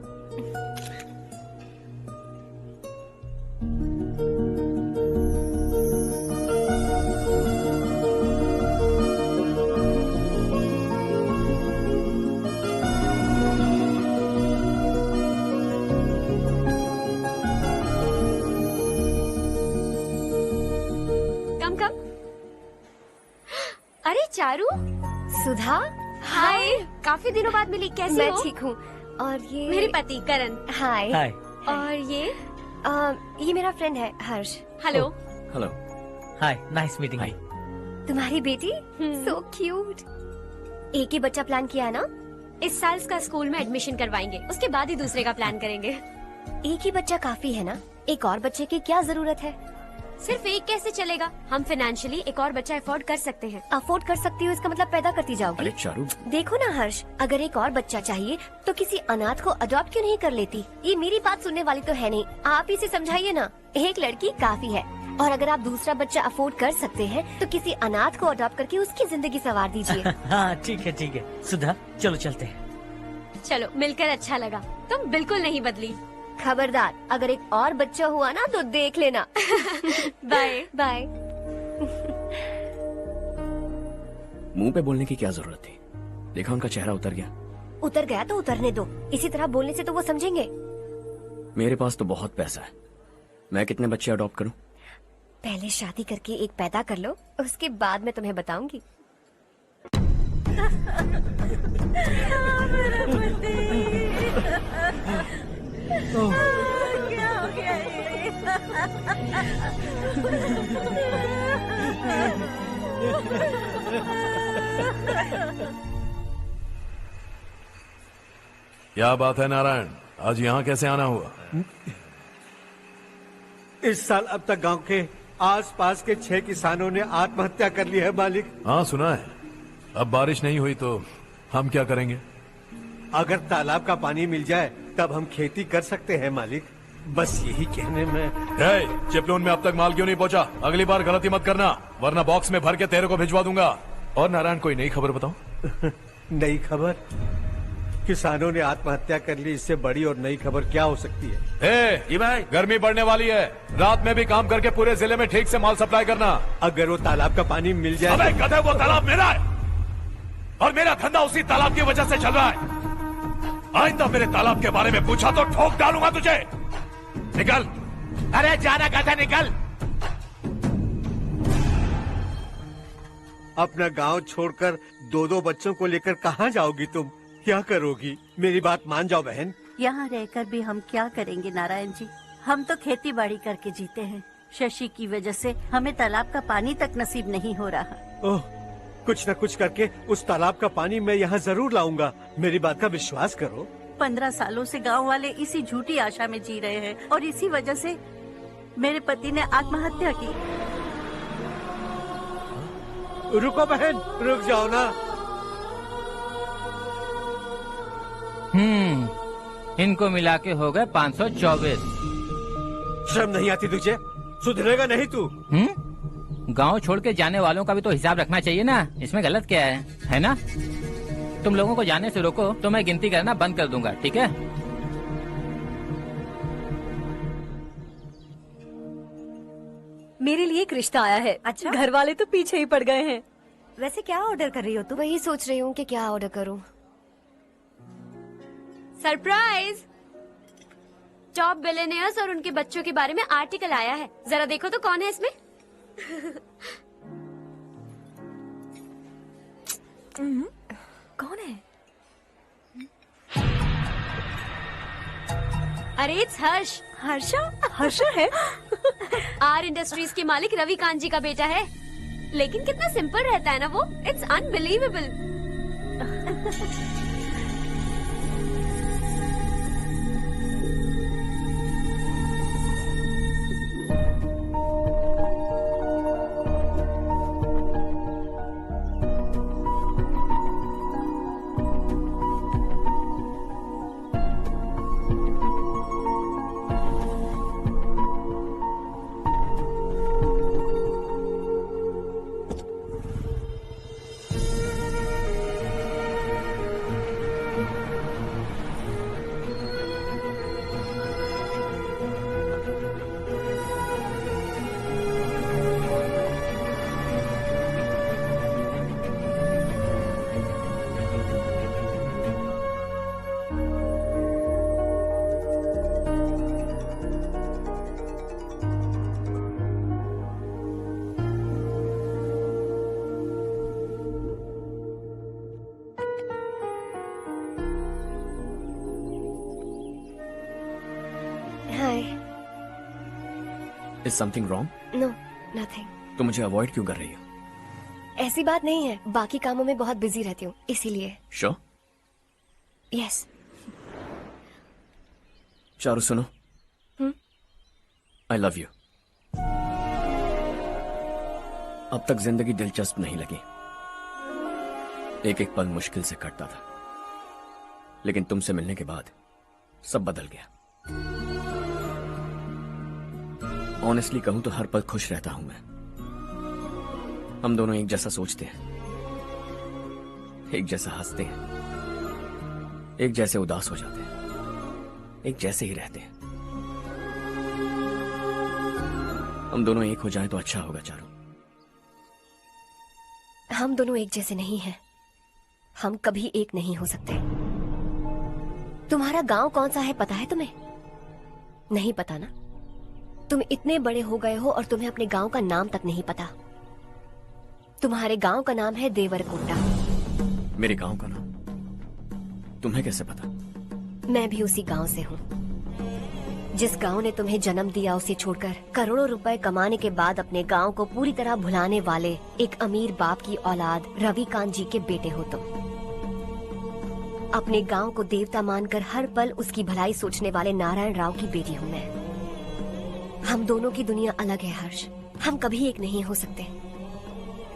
अरे चारू। सुधा। हाय। काफी दिनों बाद मिली, कैसी मैं हो? ठीक हूँ। और ये मेरे पति करण। हाय। हाय। और ये मेरा फ्रेंड है Harsh. Hello. Hello. Hi, nice meeting you. तुम्हारी बेटी सो क्यूट। एक ही बच्चा प्लान किया है ना? इस साल इसका स्कूल में एडमिशन करवाएंगे, उसके बाद ही दूसरे का प्लान करेंगे। एक ही बच्चा काफी है ना? एक और बच्चे की क्या जरूरत है? सिर्फ एक कैसे चलेगा? हम फाइनेंशियली एक और बच्चा अफोर्ड कर सकते हैं। अफोर्ड कर सकती हो इसका मतलब पैदा करती जाओगी? अरे चारू, देखो ना हर्ष, अगर एक और बच्चा चाहिए तो किसी अनाथ को अडॉप्ट क्यों नहीं कर लेती? ये मेरी बात सुनने वाली तो है नहीं, आप इसे समझाइए ना। एक लड़की काफी है, और अगर आप दूसरा बच्चा अफोर्ड कर सकते हैं तो किसी अनाथ को अडॉप्ट करके उसकी जिंदगी संवार दीजिए। हाँ ठीक है ठीक है। सुधा चलो चलते हैं। चलो, मिलकर अच्छा लगा। तुम बिल्कुल नहीं बदली। खबरदार, अगर एक और बच्चा हुआ ना तो देख लेना। Bye bye. मुंह पे बोलने की क्या जरूरत थी? देखा उनका चेहरा उतर गया। उतर गया तो उतरने दो, इसी तरह बोलने से तो वो समझेंगे। मेरे पास तो बहुत पैसा है, मैं कितने बच्चे अडॉप्ट करूं? पहले शादी करके एक पैदा कर लो, उसके बाद मैं तुम्हें बताऊंगी। क्या हो गया ये? क्या बात है नारायण, आज यहाँ कैसे आना हुआ? इस साल अब तक गांव के आसपास के 6 किसानों ने आत्महत्या कर ली है मालिक। हाँ सुना है। अब बारिश नहीं हुई तो हम क्या करेंगे? अगर तालाब का पानी मिल जाए तब हम खेती कर सकते हैं मालिक। बस यही कहने में। चिपलून में अब तक माल क्यों नहीं पहुंचा? अगली बार गलती मत करना, वरना बॉक्स में भर के तेरे को भिजवा दूंगा। और नारायण, कोई नई खबर बताऊं? नई खबर? किसानों ने आत्महत्या कर ली, इससे बड़ी और नई खबर क्या हो सकती है? जी भाई, गर्मी बढ़ने वाली है, रात में भी काम करके पूरे जिले में ठीक से माल सप्लाई करना। अगर वो तालाब का पानी मिल जाए। अबे गधे, वो तालाब मेरा है और मेरा धंधा उसी तालाब की वजह से चल रहा है। आइंदा मेरे तालाब के बारे में पूछा तो ठोक डालूंगा तुझे। निकल। अरे जाना गधा, निकल। अपना गांव छोड़कर 2-2 बच्चों को लेकर कहाँ जाओगी तुम? क्या करोगी? मेरी बात मान जाओ बहन। यहाँ रहकर भी हम क्या करेंगे नारायण जी? हम तो खेती बाड़ी करके जीते हैं। शशि की वजह से हमें तालाब का पानी तक नसीब नहीं हो रहा। ओह, कुछ न कुछ करके उस तालाब का पानी मैं यहाँ जरूर लाऊंगा। मेरी बात का विश्वास करो। 15 सालों से गांव वाले इसी झूठी आशा में जी रहे हैं और इसी वजह से मेरे पति ने आत्महत्या की। रुको बहन, रुक जाओ ना। इनको मिला के हो गए 524। शर्म नहीं आती तुझे? सुधरेगा नहीं तू? गांव छोड़ के जाने वालों का भी तो हिसाब रखना चाहिए ना। इसमें गलत क्या है ना? तुम लोगों को जाने से रोको तो मैं गिनती करना बंद कर दूंगा, ठीक है? मेरे लिए एक रिश्ता आया है। अच्छा? घर वाले तो पीछे ही पड़ गए हैं। वैसे क्या ऑर्डर कर रही हो तुम? वही सोच रही हूँ कि क्या ऑर्डर करूँ। सरप्राइज! टॉप बिलियनियर्स और उनके बच्चों के बारे में आर्टिकल आया है। जरा देखो तो कौन है इसमें। कौन है? अरे इट्स हर्ष। हर्षा है? आर इंडस्ट्रीज के मालिक रवि कांत जी का बेटा है। लेकिन कितना सिंपल रहता है ना वो। It's unbelievable. Is something wrong? No, nothing. तो मुझे अवॉइड क्यों कर रही हो? ऐसी बात नहीं है, बाकी कामों में बहुत बिजी रहती हूँ इसीलिए। श्योर? यस। चारू सुनो। I love you. अब तक जिंदगी दिलचस्प नहीं लगी। एक एक पल मुश्किल से कटता था, लेकिन तुमसे मिलने के बाद सब बदल गया। ऑनेस्टली कहूं तो हर पल खुश रहता हूं मैं। हम दोनों एक जैसा सोचते हैं, एक जैसा हंसते हैं, एक जैसे उदास हो जाते हैं, एक जैसे ही रहते हैं। हम दोनों एक हो जाएं तो अच्छा होगा चारू। हम दोनों एक जैसे नहीं हैं। हम कभी एक नहीं हो सकते। तुम्हारा गांव कौन सा है पता है तुम्हें? नहीं पता ना? तुम इतने बड़े हो गए हो और तुम्हें अपने गांव का नाम तक नहीं पता। तुम्हारे गांव का नाम है देवरकोटा। मेरे गांव का नाम तुम्हें कैसे पता? मैं भी उसी गांव से हूँ। जिस गांव ने तुम्हें जन्म दिया उसे छोड़कर करोड़ों रुपए कमाने के बाद अपने गांव को पूरी तरह भुलाने वाले एक अमीर बाप की औलाद रवि कांत जी के बेटे हो तुम। अपने गांव को देवता मानकर हर पल उसकी भलाई सोचने वाले नारायण राव की बेटी हूँ मैं। हम दोनों की दुनिया अलग है हर्ष। हम कभी एक नहीं हो सकते।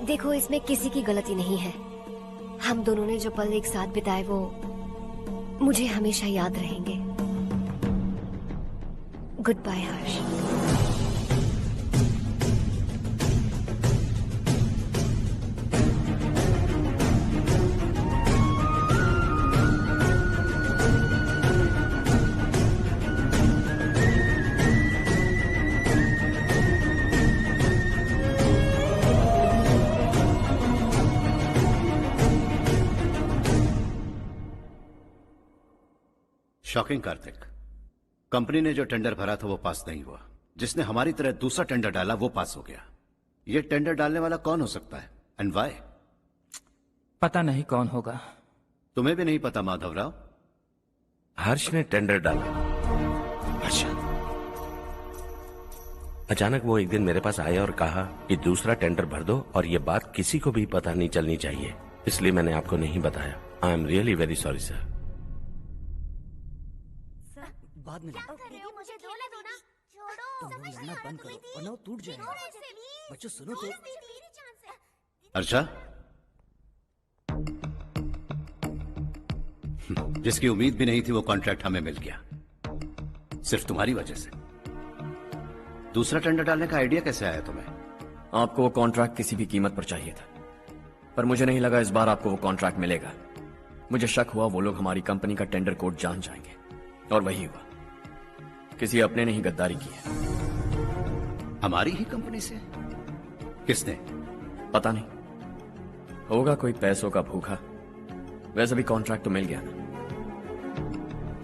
देखो, इसमें किसी की गलती नहीं है। हम दोनों ने जो पल एक साथ बिताए वो मुझे हमेशा याद रहेंगे। गुड बाय हर्ष। शॉकिंग कार्तिक, कंपनी ने जो टेंडर भरा था वो पास नहीं हुआ। जिसने हमारी तरह दूसरा टेंडर डाला वो पास हो गया। ये टेंडर डालने वाला कौन हो सकता है एंड व्हाई? पता नहीं कौन होगा। तुम्हें भी नहीं पता माधवराव? हर्ष ने टेंडर डाला। अच्छा। अचानक वो एक दिन मेरे पास आया और कहा कि दूसरा टेंडर भर दो और ये बात किसी को भी पता नहीं चलनी चाहिए, इसलिए मैंने आपको नहीं बताया। I am really very sorry sir. बाद में मुझे खेलने दो ना। छोड़ो। तुम लोग लड़ना बंद करो वरना वो टूट जाएगा। बच्चों सुनो तो। अर्षा, जिसकी उम्मीद भी नहीं थी वो कॉन्ट्रैक्ट हमें मिल गया, सिर्फ तुम्हारी वजह से। दूसरा टेंडर डालने का आइडिया कैसे आया तुम्हें? आपको वो कॉन्ट्रैक्ट किसी भी कीमत पर चाहिए था, पर मुझे नहीं लगा इस बार आपको वो कॉन्ट्रैक्ट मिलेगा। मुझे शक हुआ वो लोग हमारी कंपनी का टेंडर कोड जान जाएंगे, और वही हुआ। किसी अपने ने ही गद्दारी की है। हमारी ही कंपनी से? किसने? पता नहीं, होगा कोई पैसों का भूखा। वैसे भी कॉन्ट्रैक्ट तो मिल गया ना।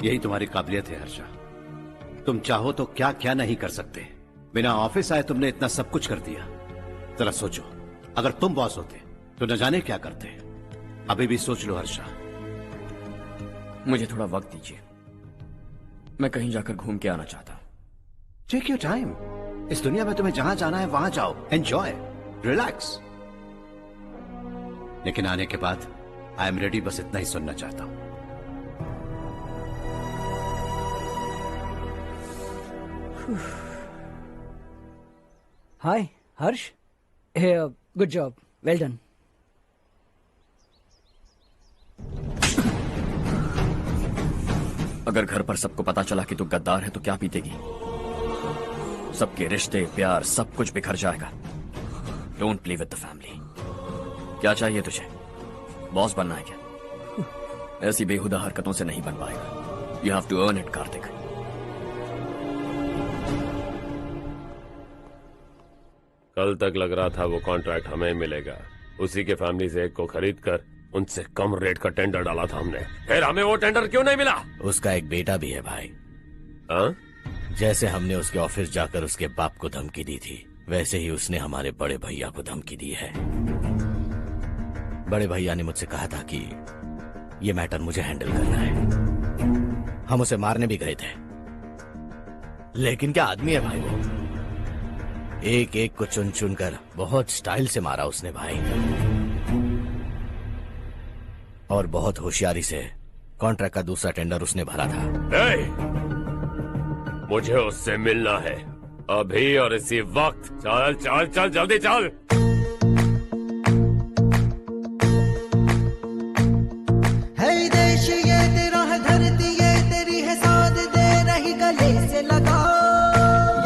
यही तुम्हारी काबिलियत है हर्षा। तुम चाहो तो क्या क्या नहीं कर सकते। बिना ऑफिस आए तुमने इतना सब कुछ कर दिया। जरा सोचो, अगर तुम बॉस होते तो न जाने क्या करते। अभी भी सोच लो हर्षा। मुझे थोड़ा वक्त दीजिए, मैं कहीं जाकर घूम के आना चाहता हूं। Take your time. इस दुनिया में तुम्हें जहां जाना है वहां जाओ, एंजॉय, रिलैक्स। लेकिन आने के बाद आई एम रेडी, बस इतना ही सुनना चाहता हूं। हाय हर्ष, गुड जॉब, वेल डन। अगर घर पर सबको पता चला कि तू गद्दार है तो क्या पीतेगी? सबके रिश्ते, प्यार, सब कुछ बिखर जाएगा। Don't play with the family. क्या चाहिए तुझे? बॉस बनना है क्या? ऐसी बेहुदा हरकतों से नहीं बन पाएगा। You have to earn it Kartik. कल तक लग रहा था वो कॉन्ट्रैक्ट हमें मिलेगा। उसी के फैमिली से एक को खरीद कर उनसे कम रेट का टेंडर डाला था हमने, फिर हमें वो टेंडर क्यों नहीं मिला? उसका एक बेटा भी है भाई। हाँ? जैसे हमने उसके ऑफिस जाकर उसके बाप को धमकी दी थी, वैसे ही उसने हमारे बड़े भैया को धमकी दी है। बड़े भैया ने मुझसे कहा था कि ये मैटर मुझे हैंडल करना है। हम उसे मारने भी गए थे, लेकिन क्या आदमी है भाई वो। एक एक को चुन चुन कर बहुत स्टाइल से मारा उसने भाई, और बहुत होशियारी से कॉन्ट्रैक्ट का दूसरा टेंडर उसने भरा था। मुझे उससे मिलना है अभी और इसी वक्त। चल चल चल जल्दी चल। है देश ये तेरा है, धरती ये तेरी है, साथ दे रही गले से लगा।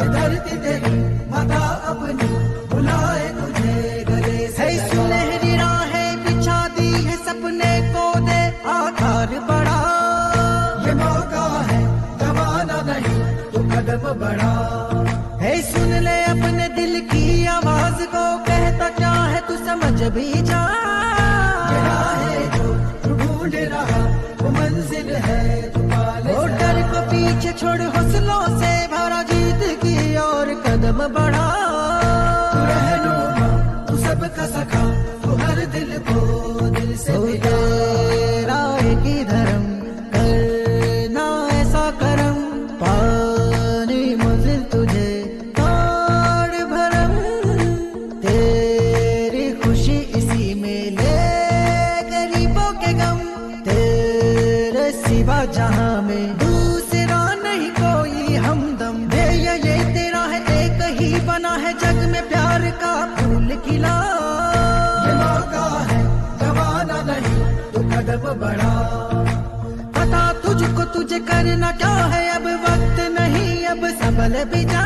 ये धरती तेरी माता अपनी बुलाए तुझे गले से लगा। सुनहरी राहें बिछा दी है, सपने को दे आकार बढ़ा। ये मौका है, जमाना नहीं तो कदम बढ़ा। है सुन ले अपने दिल की आवाज को, कहता क्या है तू समझ भी जा। ये राहें जो तू ढूंढ रहा वो मंजिल है तू पाले। वो डर को पीछे छोड़ हौसलों से भरा, जीत की और कदम बढ़ा। तू रहनुमा, तू सबका सखा, तू हर दिल को दिल से मिला। तेरा एक ही धर्म, करना ऐसा करम, पानी मंजिल तुझे ताड़ भरम। तेरी खुशी इसी में ले गरीबों के गम, तेरे सिवा जहां में दूसरा नहीं कोई हमदम। ये तेरा है, एक ही बना है जग में प्यार का फूल खिला। ये मौका है, जमाना नहीं तो कदम बढ़ा। पता तुझे करना क्या है, अब वक्त नहीं, अब संभल भी जा।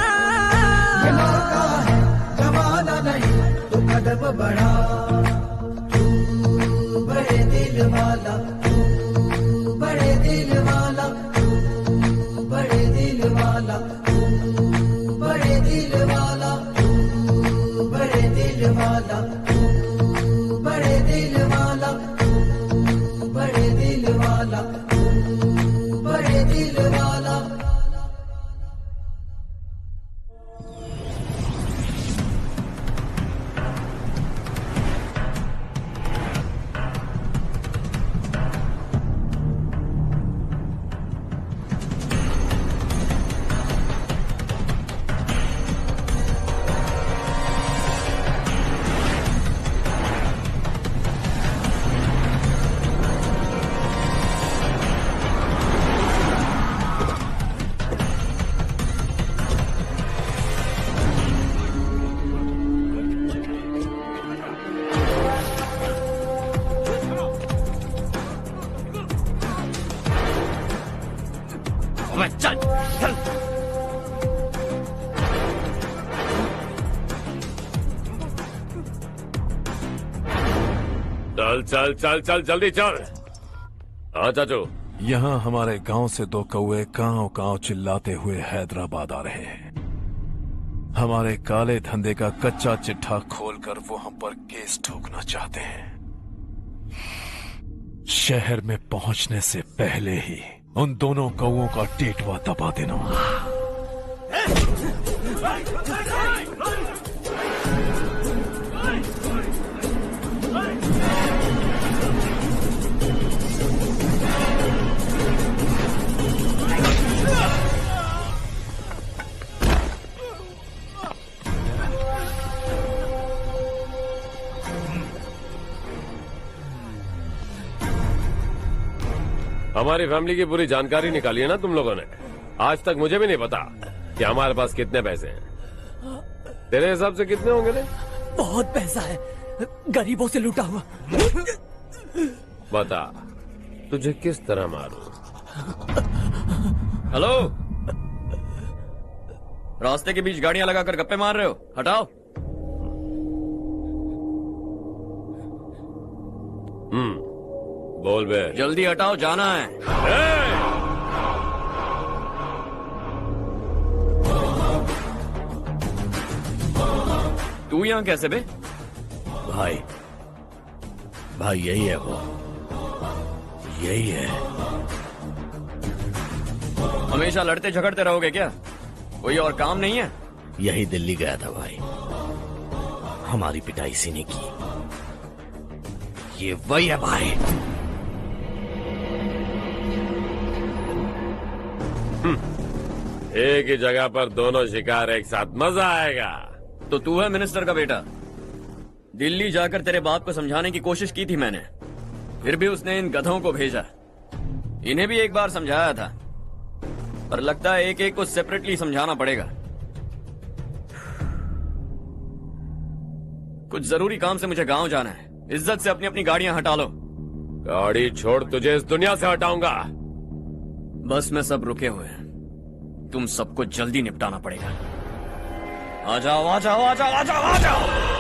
ये मौका है, जमाना नहीं, तू कदम बढ़ा। तू बड़े दिल वाला, तू बड़े दिल वाला, तू बड़े दिल वाला, तू बड़े दिल वाला, तू बड़े दिल वाला, तू बड़े दिल वाला, तू बड़े दिल वाला, तू बड़े दिल वाला। चल चल चल चल चल चल जल्दी चल। हाँ चाचू। यहाँ हमारे गांव से 2 कौवे गांव गांव चिल्लाते हुए हैदराबाद आ रहे हैं। हमारे काले धंधे का कच्चा चिट्ठा खोलकर वो हम पर केस ठोकना चाहते हैं। शहर में पहुंचने से पहले ही उन दोनों कौवों का टेटवा दबा देना। हमारी फैमिली की पूरी जानकारी निकाली है ना तुम लोगों ने। आज तक मुझे भी नहीं पता कि हमारे पास कितने पैसे हैं। तेरे हिसाब से कितने होंगे रे? बहुत पैसा है, गरीबों से लूटा हुआ। बता तुझे किस तरह मारूं? हेलो, रास्ते के बीच गाड़ियां लगाकर गप्पे मार रहे हो, हटाओ। बोल बे। जल्दी हटाओ, जाना है। तू यहाँ कैसे बे? भाई भाई यही है वो, यही है। हमेशा लड़ते झगड़ते रहोगे क्या? कोई और काम नहीं है? यही दिल्ली गया था भाई, हमारी पिटाई इसी ने की। ये वही है भाई। एक ही जगह पर दोनों शिकार एक साथ, मजा आएगा। तो तू है मिनिस्टर का बेटा? दिल्ली जाकर तेरे बाप को समझाने की कोशिश की थी मैंने, फिर भी उसने इन गधों को भेजा। इन्हें भी एक बार समझाया था, पर लगता है एक एक को सेपरेटली समझाना पड़ेगा। कुछ जरूरी काम से मुझे गांव जाना है। इज्जत से अपनी अपनी गाड़ियां हटा लो। गाड़ी छोड़, तुझे इस दुनिया से हटाऊंगा। बस में सब रुके हुए हैं, तुम सबको जल्दी निपटाना पड़ेगा। आ जाओ आ जाओ आ जाओ आ जाओ आ जाओ।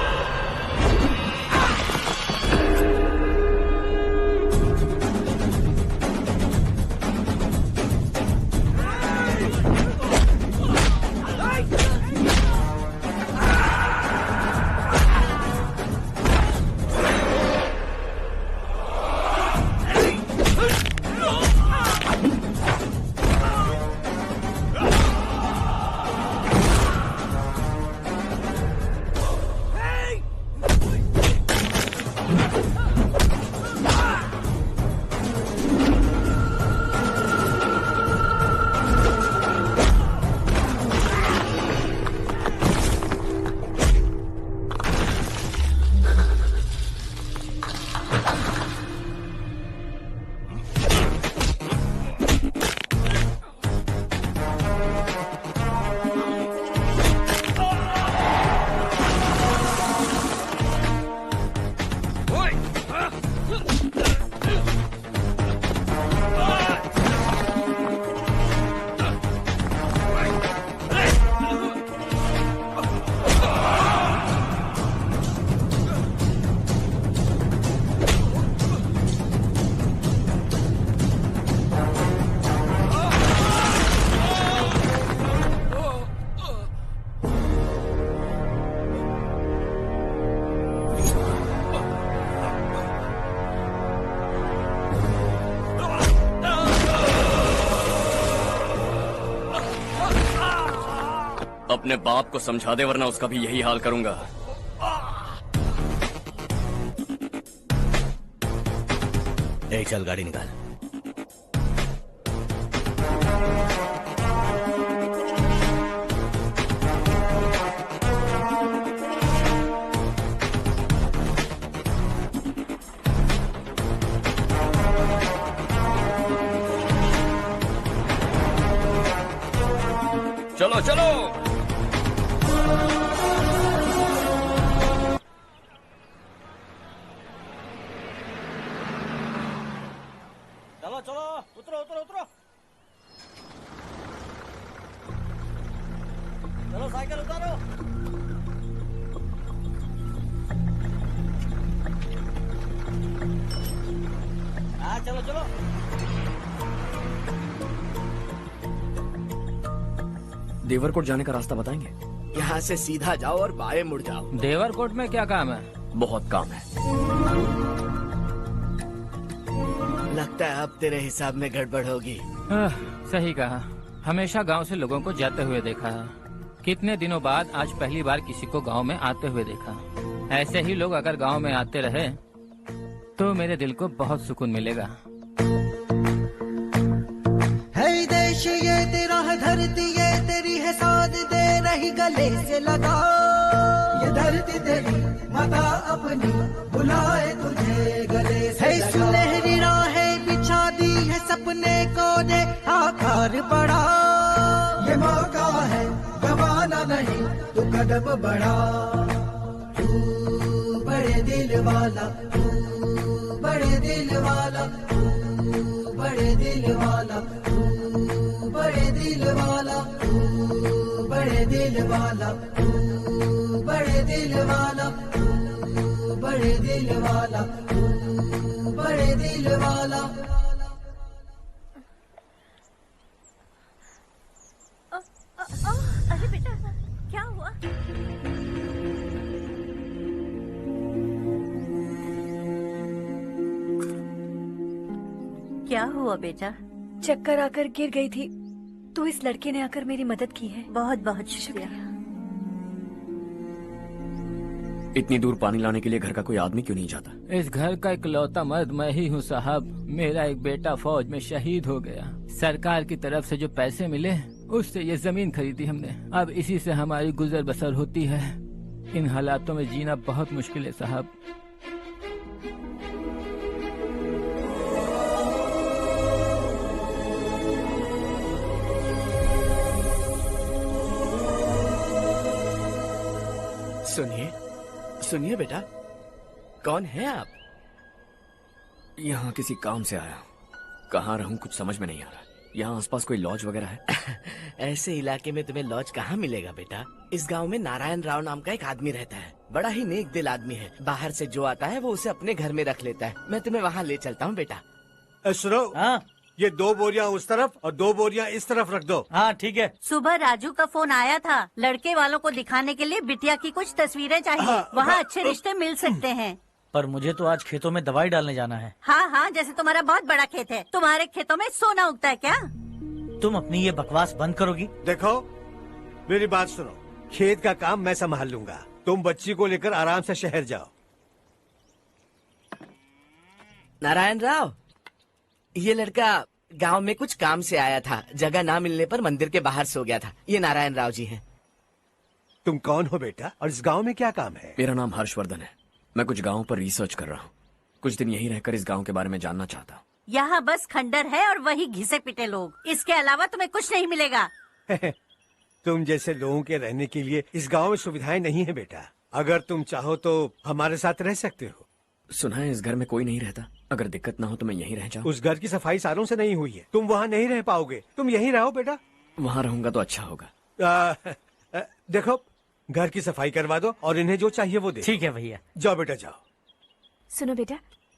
अपने बाप को समझा दे वरना उसका भी यही हाल करूंगा। ए, चल गाड़ी निकाल। चलो चलो। चलो चलो, उतरो उतरो उतरो। चलो साइकिल उतारो। हाँ चलो चलो। देवरकोट जाने का रास्ता बताएंगे? यहाँ से सीधा जाओ और बाएं मुड़ जाओ। देवरकोट में क्या काम है? बहुत काम है। लगता है अब तेरे हिसाब में गड़बड़ होगी। सही कहा। हमेशा गांव से लोगों को जाते हुए देखा है। कितने दिनों बाद आज पहली बार किसी को गांव में आते हुए देखा। ऐसे ही लोग अगर गांव में आते रहे तो मेरे दिल को बहुत सुकून मिलेगा। है देश ये तेरा है, धरती ये तेरी है, साथ दे रही गले से लगा। ये धरती तेरी माता अपनी बुलाए तुझे गले से लगा। सुनहरी राहें बिछा दी है, सपने को दे आकार बढ़ा। ये मौका है गवाना नहीं, तू कदम बढ़ा। तू बड़े दिल वाला, तू बड़े दिल वाला, तू बड़े दिल वाला, तू बड़े दिल वाला, तू बड़े दिल वाला, तू बड़े दिल वाला, तू बड़े दिल वाला, तू बड़े दिल वाला। अरे बेटा क्या हुआ? क्या हुआ बेटा? चक्कर आकर गिर गई थी तो इस लड़के ने आकर मेरी मदद की है। बहुत बहुत शुक्रिया। इतनी दूर पानी लाने के लिए घर का कोई आदमी क्यों नहीं जाता? इस घर का इकलौता मर्द मैं ही हूँ साहब। मेरा एक बेटा फौज में शहीद हो गया। सरकार की तरफ से जो पैसे मिले उससे ये जमीन खरीदी हमने। अब इसी से हमारी गुजर बसर होती है। इन हालातों में जीना बहुत मुश्किल है साहब। सुनिए सुनिए बेटा, कौन है आप? यहाँ किसी काम से आया हूँ। कहाँ रहूँ कुछ समझ में नहीं आ रहा। यहाँ आसपास कोई लॉज वगैरह है? ऐसे इलाके में तुम्हें लॉज कहाँ मिलेगा बेटा। इस गांव में नारायण राव नाम का एक आदमी रहता है। बड़ा ही नेक दिल आदमी है। बाहर से जो आता है वो उसे अपने घर में रख लेता है। मैं तुम्हें वहाँ ले चलता हूँ बेटा। सुनो, ये 2 बोरियां उस तरफ और 2 बोरियां इस तरफ रख दो। हाँ ठीक है। सुबह राजू का फोन आया था। लड़के वालों को दिखाने के लिए बिटिया की कुछ तस्वीरें चाहिए। वहाँ अच्छे रिश्ते मिल सकते हैं। पर मुझे तो आज खेतों में दवाई डालने जाना है। हाँ हाँ, जैसे तुम्हारा बहुत बड़ा खेत है। तुम्हारे खेतों में सोना उगता है क्या? तुम अपनी ये बकवास बंद करोगी? देखो मेरी बात सुनो, खेत का काम मैं संभाल लूंगा। तुम बच्ची को लेकर आराम से शहर जाओ। नारायण राव, ये लड़का गांव में कुछ काम से आया था। जगह ना मिलने पर मंदिर के बाहर सो गया था। ये नारायण राव जी हैं। तुम कौन हो बेटा और इस गांव में क्या काम है? मेरा नाम हर्षवर्धन है। मैं कुछ गाँव पर रिसर्च कर रहा हूँ। कुछ दिन यहीं रहकर इस गाँव के बारे में जानना चाहता हूँ। यहाँ बस खंडर है और वही घिसे पिटे लोग। इसके अलावा तुम्हें कुछ नहीं मिलेगा। तुम जैसे लोगों के रहने के लिए इस गांव में सुविधाएं नहीं है बेटा। अगर तुम चाहो तो हमारे साथ रह सकते हो। सुना है इस घर में कोई नहीं रहता। अगर दिक्कत ना हो तो मैं यहीं रह जाऊँ। उस घर की सफाई सालों से नहीं हुई है। तुम वहाँ नहीं रह पाओगे। तुम यहीं रहो बेटा। वहाँ रहूंगा तो अच्छा होगा। देखो, घर की सफाई करवा दो और इन्हें जो चाहिए वो दे। ठीक है भैया। जाओ बेटा जाओ। सुनो बेटा,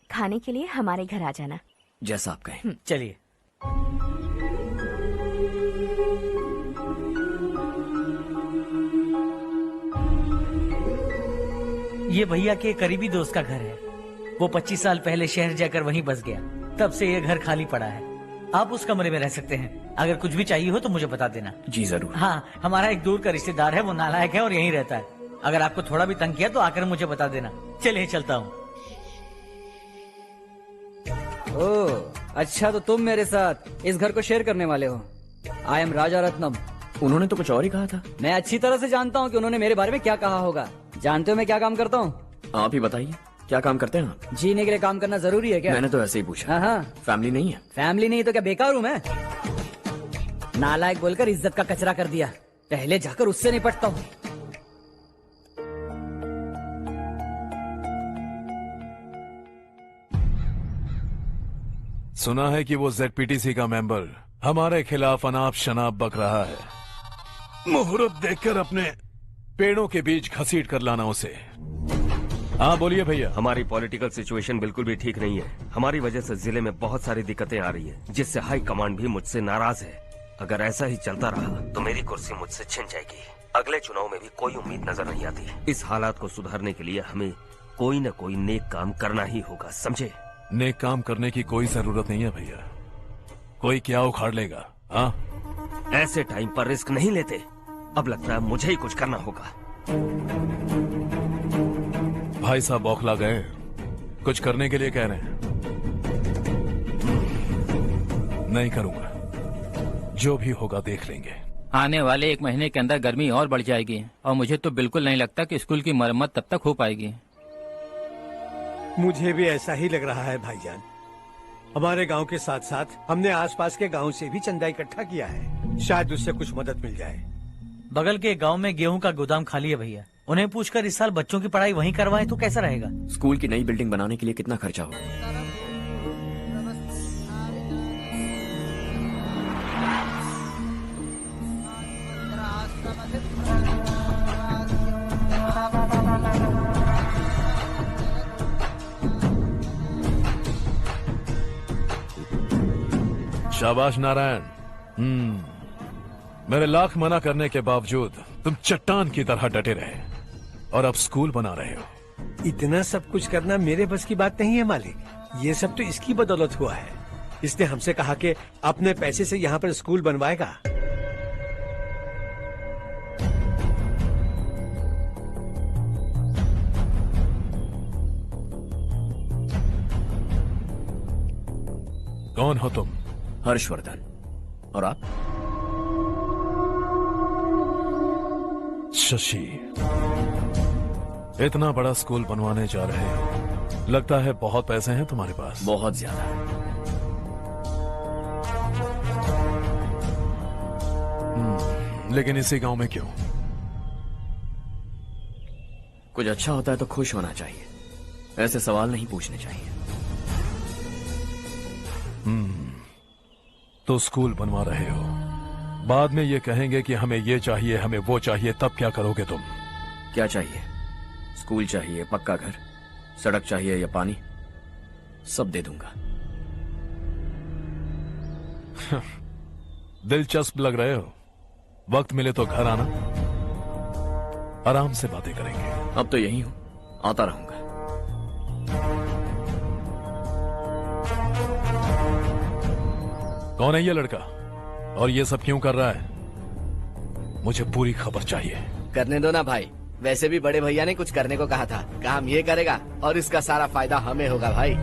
खाने के लिए हमारे घर आ जाना। जैसा आप कहें। चलिए। ये भैया के करीबी दोस्त का घर है। वो 25 साल पहले शहर जाकर वहीं बस गया। तब से ये घर खाली पड़ा है। आप उस कमरे में रह सकते हैं। अगर कुछ भी चाहिए हो तो मुझे बता देना। जी जरूर। हाँ, हमारा एक दूर का रिश्तेदार है, वो नालायक है और यहीं रहता है। अगर आपको थोड़ा भी तंग किया तो आकर मुझे बता देना। चलिए चलता हूँ। ओह अच्छा, तो तुम मेरे साथ इस घर को शेयर करने वाले हो। आई एम राजा रत्नम। उन्होंने तो कुछ और ही कहा था। मैं अच्छी तरह से जानता हूँ कि उन्होंने मेरे बारे में क्या कहा होगा। जानते हो मैं क्या काम करता हूँ? आप ही बताइए, क्या काम करते हैं आप? जीने के लिए काम करना जरूरी है क्या? मैंने तो ऐसे ही पूछा। हाँ, फैमिली नहीं है? फैमिली नहीं तो क्या बेकार हूँ मैं? नालायक बोलकर इज्जत का कचरा कर दिया। पहले जाकर उससे निपटता हूँ। सुना है कि वो ZPTC का मेंबर हमारे खिलाफ अनाप शनाप बक रहा है। मुहूर्त देखकर अपने पेड़ों के बीच घसीट कर लाना उसे। हाँ बोलिए भैया। हमारी पॉलिटिकल सिचुएशन बिल्कुल भी ठीक नहीं है। हमारी वजह से जिले में बहुत सारी दिक्कतें आ रही है, जिससे हाई कमांड भी मुझसे नाराज है। अगर ऐसा ही चलता रहा तो मेरी कुर्सी मुझसे छिन जाएगी। अगले चुनाव में भी कोई उम्मीद नजर नहीं आती। इस हालात को सुधारने के लिए हमें कोई न कोई नेक काम करना ही होगा, समझे? नेक काम करने की कोई जरूरत नहीं है भैया। कोई क्या उखाड़ लेगा? हाँ, ऐसे टाइम पर रिस्क नहीं लेते। अब लगता है मुझे ही कुछ करना होगा। भाई साहब बौखला गए, कुछ करने के लिए कह रहे हैं। नहीं करूंगा, जो भी होगा देख लेंगे। आने वाले 1 महीने के अंदर गर्मी और बढ़ जाएगी और मुझे तो बिल्कुल नहीं लगता कि स्कूल की मरम्मत तब तक हो पाएगी। मुझे भी ऐसा ही लग रहा है भाईजान। हमारे गांव के साथ साथ हमने आसपास के गांव से भी चंदा इकट्ठा किया है, शायद उससे कुछ मदद मिल जाए। बगल के गांव में गेहूं का गोदाम खाली है भैया। उन्हें पूछकर इस साल बच्चों की पढ़ाई वहीं करवाएं तो कैसा रहेगा? स्कूल की नई बिल्डिंग बनाने के लिए कितना खर्चा होगा? शाबाश नारायण। मेरे लाख मना करने के बावजूद तुम चट्टान की तरह डटे रहे और अब स्कूल बना रहे हो। इतना सब कुछ करना मेरे बस की बात नहीं है मालिक। ये सब तो इसकी बदौलत हुआ है। इसने हमसे कहा कि अपने पैसे से यहाँ पर स्कूल बनवाएगा। कौन हो तुम? हर्षवर्धन। और आप? शशि। इतना बड़ा स्कूल बनवाने जा रहे हो, लगता है बहुत पैसे हैं तुम्हारे पास। बहुत ज्यादा। लेकिन इसी गांव में क्यों? कुछ अच्छा होता है तो खुश होना चाहिए, ऐसे सवाल नहीं पूछने चाहिए। तो स्कूल बनवा रहे हो, बाद में ये कहेंगे कि हमें ये चाहिए, हमें वो चाहिए, तब क्या करोगे तुम? क्या चाहिए? स्कूल चाहिए, पक्का घर, सड़क चाहिए या पानी, सब दे दूंगा। दिलचस्प लग रहे हो। वक्त मिले तो घर आना, आराम से बातें करेंगे। अब तो यही हूं, आता रहूंगा। कौन है ये लड़का और ये सब क्यों कर रहा है? मुझे पूरी खबर चाहिए। करने दो ना भाई, वैसे भी बड़े भैया ने कुछ करने को कहा था। काम ये करेगा और इसका सारा फायदा हमें होगा भाई।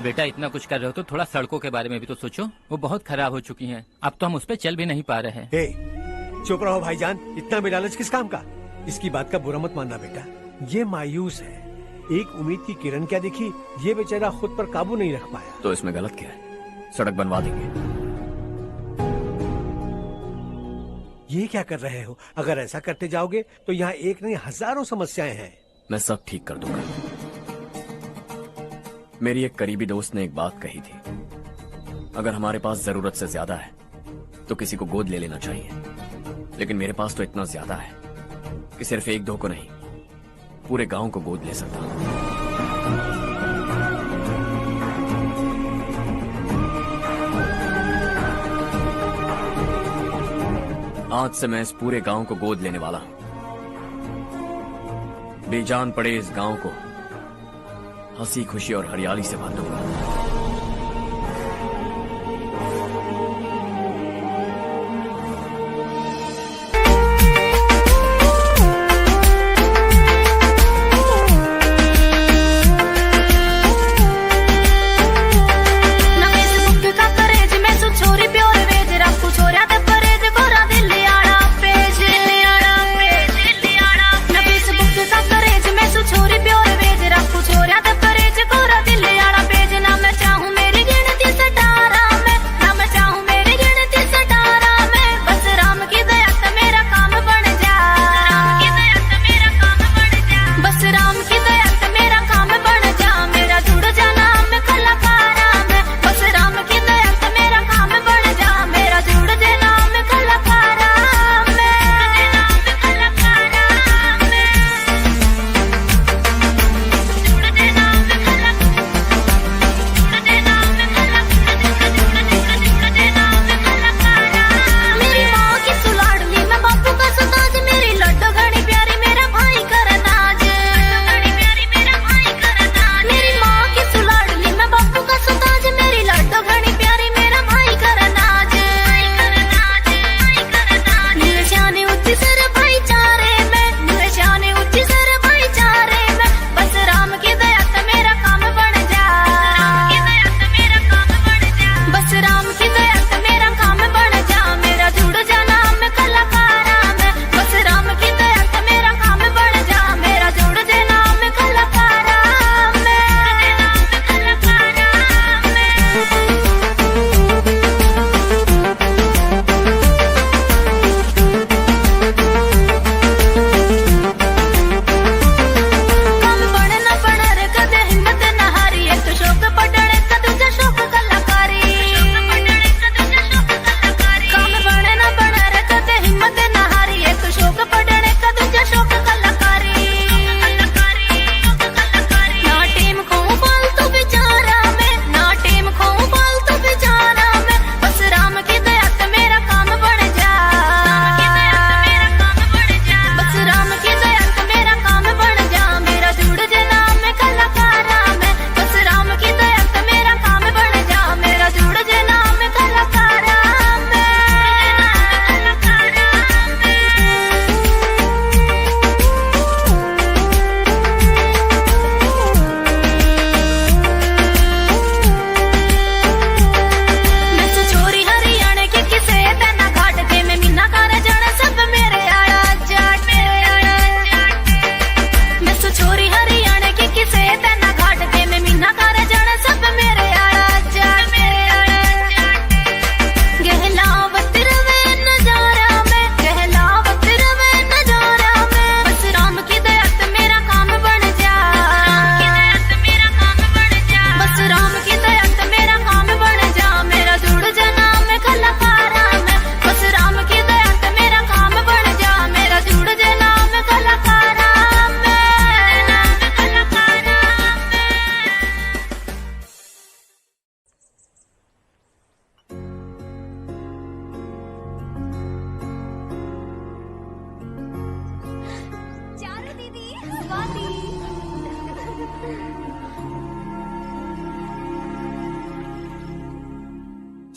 बेटा इतना कुछ कर रहे हो तो थोड़ा सड़कों के बारे में भी तो सोचो, वो बहुत खराब हो चुकी हैं। अब तो हम उस पर चल भी नहीं पा रहे हैं। चुप रहो भाईजान, इतना भी लालच किस काम का? इसकी बात का बुरा मत मानना बेटा, ये मायूस है। एक उम्मीद की किरण क्या दिखी, ये बेचारा खुद पर काबू नहीं रख पाया। तो इसमें गलत क्या है? सड़क बनवा देंगे। ये क्या कर रहे हो? अगर ऐसा करते जाओगे तो यहाँ एक नहीं हजारों समस्याएं हैं। मैं सब ठीक कर दूंगा। मेरी एक करीबी दोस्त ने एक बात कही थी, अगर हमारे पास जरूरत से ज्यादा है तो किसी को गोद ले लेना चाहिए। लेकिन मेरे पास तो इतना ज्यादा है कि सिर्फ 1-2 को नहीं, पूरे गांव को गोद ले सकता हूं। आज से मैं इस पूरे गांव को गोद लेने वाला हूं। बेजान पड़े इस गांव को हंसी खुशी और हरियाली से भर दूंगा।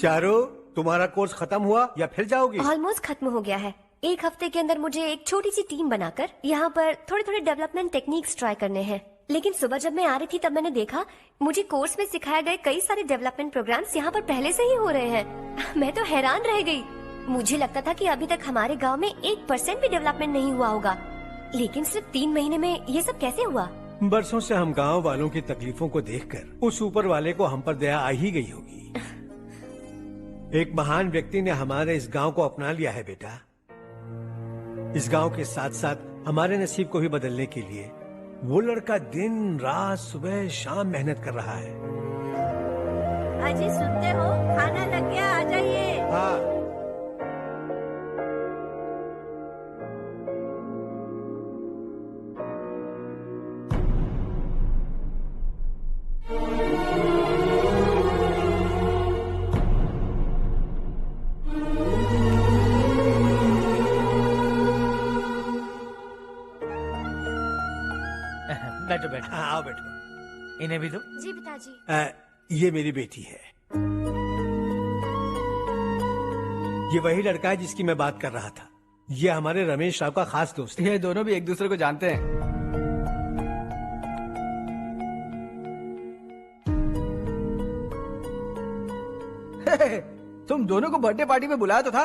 चारू, तुम्हारा कोर्स खत्म हुआ या फिर जाओगी? ऑलमोस्ट खत्म हो गया है। एक हफ्ते के अंदर मुझे एक छोटी सी टीम बनाकर यहाँ पर थोड़े थोड़े डेवलपमेंट टेक्निक्स ट्राई करने हैं। लेकिन सुबह जब मैं आ रही थी तब मैंने देखा मुझे कोर्स में सिखाए गए कई सारे डेवलपमेंट प्रोग्राम्स यहाँ पर पहले से ही हो रहे हैं। मैं तो हैरान रह गई। मुझे लगता था कि अभी तक हमारे गांव में 1% भी डेवलपमेंट नहीं हुआ होगा, लेकिन सिर्फ 3 महीने में ये सब कैसे हुआ? बरसों से हम गांव वालों की तकलीफों को देखकर उस ऊपर वाले को हम पर दया आ ही गई होगी। एक महान व्यक्ति ने हमारे इस गांव को अपना लिया है बेटा। इस गांव के साथ साथ हमारे नसीब को भी बदलने के लिए वो लड़का दिन रात सुबह शाम मेहनत कर रहा है। अजी सुनते हो, खाना लग गया, आ जाइए। हाँ। बैठो बैठो। हाँ, आओ बैठो। इन्हें भी दो। जी पिताजी। ये मेरी बेटी है। ये वही लड़का है जिसकी मैं बात कर रहा था। ये हमारे रमेश राव का खास दोस्त है। ये दोनों भी एक दूसरे को जानते हैं। तुम दोनों को बर्थडे पार्टी में बुलाया तो था।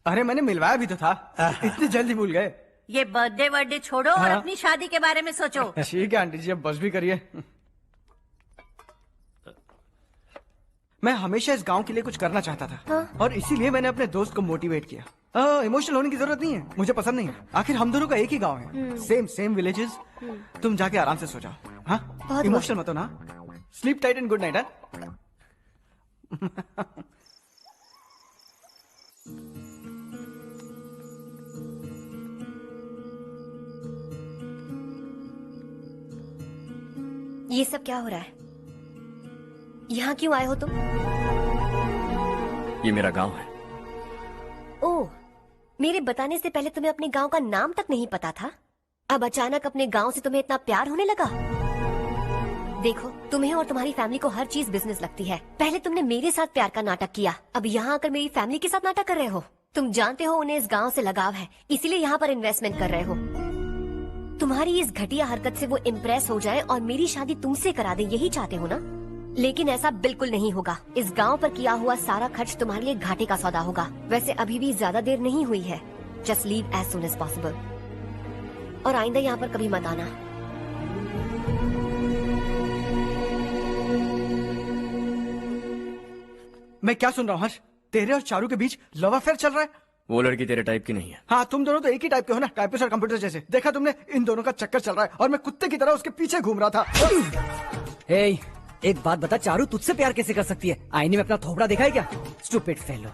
अरे मैंने मिलवाया भी तो था। इतनी जल्दी भूल गए। ये बर्थडे छोड़ो और हाँ। अपनी शादी के बारे में सोचो। ठीक है आंटी जी, अब बस भी करिए। मैं हमेशा इस गांव के लिए कुछ करना चाहता था। हाँ? और इसीलिए मैंने अपने दोस्त को मोटिवेट किया। इमोशनल होने की जरूरत नहीं है, मुझे पसंद नहीं है। आखिर हम दोनों का एक ही गांव है, सेम विलेजेस। तुम जाके आराम से सो जाओ। हाँ, इमोशनल मत हो ना। Sleep tight and good night. ये सब क्या हो रहा है? यहाँ क्यों आए हो तुम? ये मेरा गांव है। ओह, मेरे बताने से पहले तुम्हें अपने गांव का नाम तक नहीं पता था? अब अचानक अपने गांव से तुम्हें इतना प्यार होने लगा? देखो, तुम्हें और तुम्हारी फैमिली को हर चीज बिजनेस लगती है। पहले तुमने मेरे साथ प्यार का नाटक किया, अब यहाँ आकर मेरी फैमिली के साथ नाटक कर रहे हो। तुम जानते हो उन्हें इस गांव से लगाव है, इसीलिए यहाँ पर इन्वेस्टमेंट कर रहे हो। तुम्हारी इस घटिया हरकत से वो इम्प्रेस हो जाए और मेरी शादी तुमसे करा दे, यही चाहते हो ना? लेकिन ऐसा बिल्कुल नहीं होगा। इस गांव पर किया हुआ सारा खर्च तुम्हारे लिए घाटे का सौदा होगा। वैसे अभी भी ज्यादा देर नहीं हुई है। Just leave as soon as possible. और आइंदा यहाँ पर कभी मत आना। मैं क्या सुन रहा हूँ हर्ष? तेरे और चारू के बीच लव अफेयर चल रहा है? वो लड़की तेरे टाइप की नहीं है। हाँ, तुम दोनों तो एक ही टाइप के हो ना, टाइपिस्ट और कंप्यूटर जैसे। देखा तुमने, इन दोनों का चक्कर चल रहा है और मैं कुत्ते की तरह उसके पीछे घूम रहा था। हे, एक बात बता, चारू तुझसे प्यार कैसे कर सकती है? आईने में अपना थोपड़ा देखा है क्या? Stupid fellow.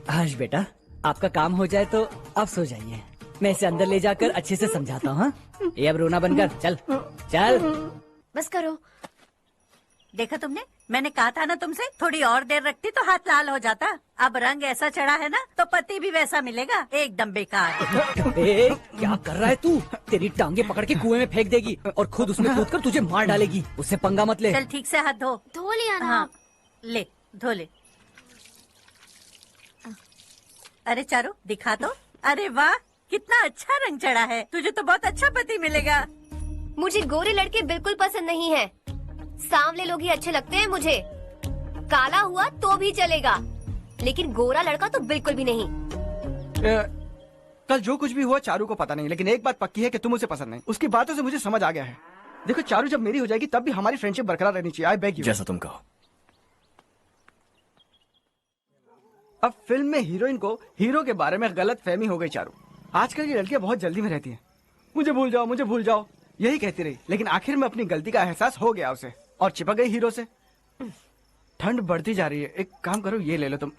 हर्ष बेटा, आपका काम हो जाए तो आप सो जाइए। मैं इसे अंदर ले जाकर अच्छे से समझाता हूँ। हाँ? ये अब रोना बनकर चल चल। बस करो। देखा तुमने, मैंने कहा था ना तुमसे, थोड़ी और देर रखती तो हाथ लाल हो जाता। अब रंग ऐसा चढ़ा है ना तो पति भी वैसा मिलेगा, एकदम बेकार। ए, क्या कर रहा है तू? तेरी टांगे पकड़ के कुएं में फेंक देगी और खुद उसमें कूदकर तुझे मार डालेगी। उससे पंगा मत ले। चल ठीक से हाथ धो। धो लिया ना। हाँ, ले धो ले। अरे चारू दिखा तो। अरे वाह, कितना अच्छा रंग चढ़ा है। तुझे तो बहुत अच्छा पति मिलेगा। मुझे गोरे लड़के बिल्कुल पसंद नहीं है। सांवले लोग ही अच्छे लगते हैं मुझे। काला हुआ तो भी चलेगा, लेकिन गोरा लड़का तो बिल्कुल भी नहीं। कल जो कुछ भी हुआ चारू को पता नहीं, लेकिन एक बात पक्की है कि तुम उसे पसंद नहीं। उसकी बातों से मुझे समझ आ गया है। देखो, चारू जब मेरी हो जाएगी तब भी हमारी फ्रेंडशिप बरकरार रहनी चाहिए। I beg you. जैसा तुम कहो। अब फिल्म में हीरोइन को हीरो के बारे में गलत फहमी हो गई चारू। आजकल की लड़कियां बहुत जल्दी में रहती हैं। मुझे भूल जाओ, मुझे भूल जाओ, यही कहती रही। लेकिन आखिर में अपनी गलती का एहसास हो गया उसे और चिपक गई हीरो से। ठंड बढ़ती जा रही है, एक काम करो, ये ले लो तुम।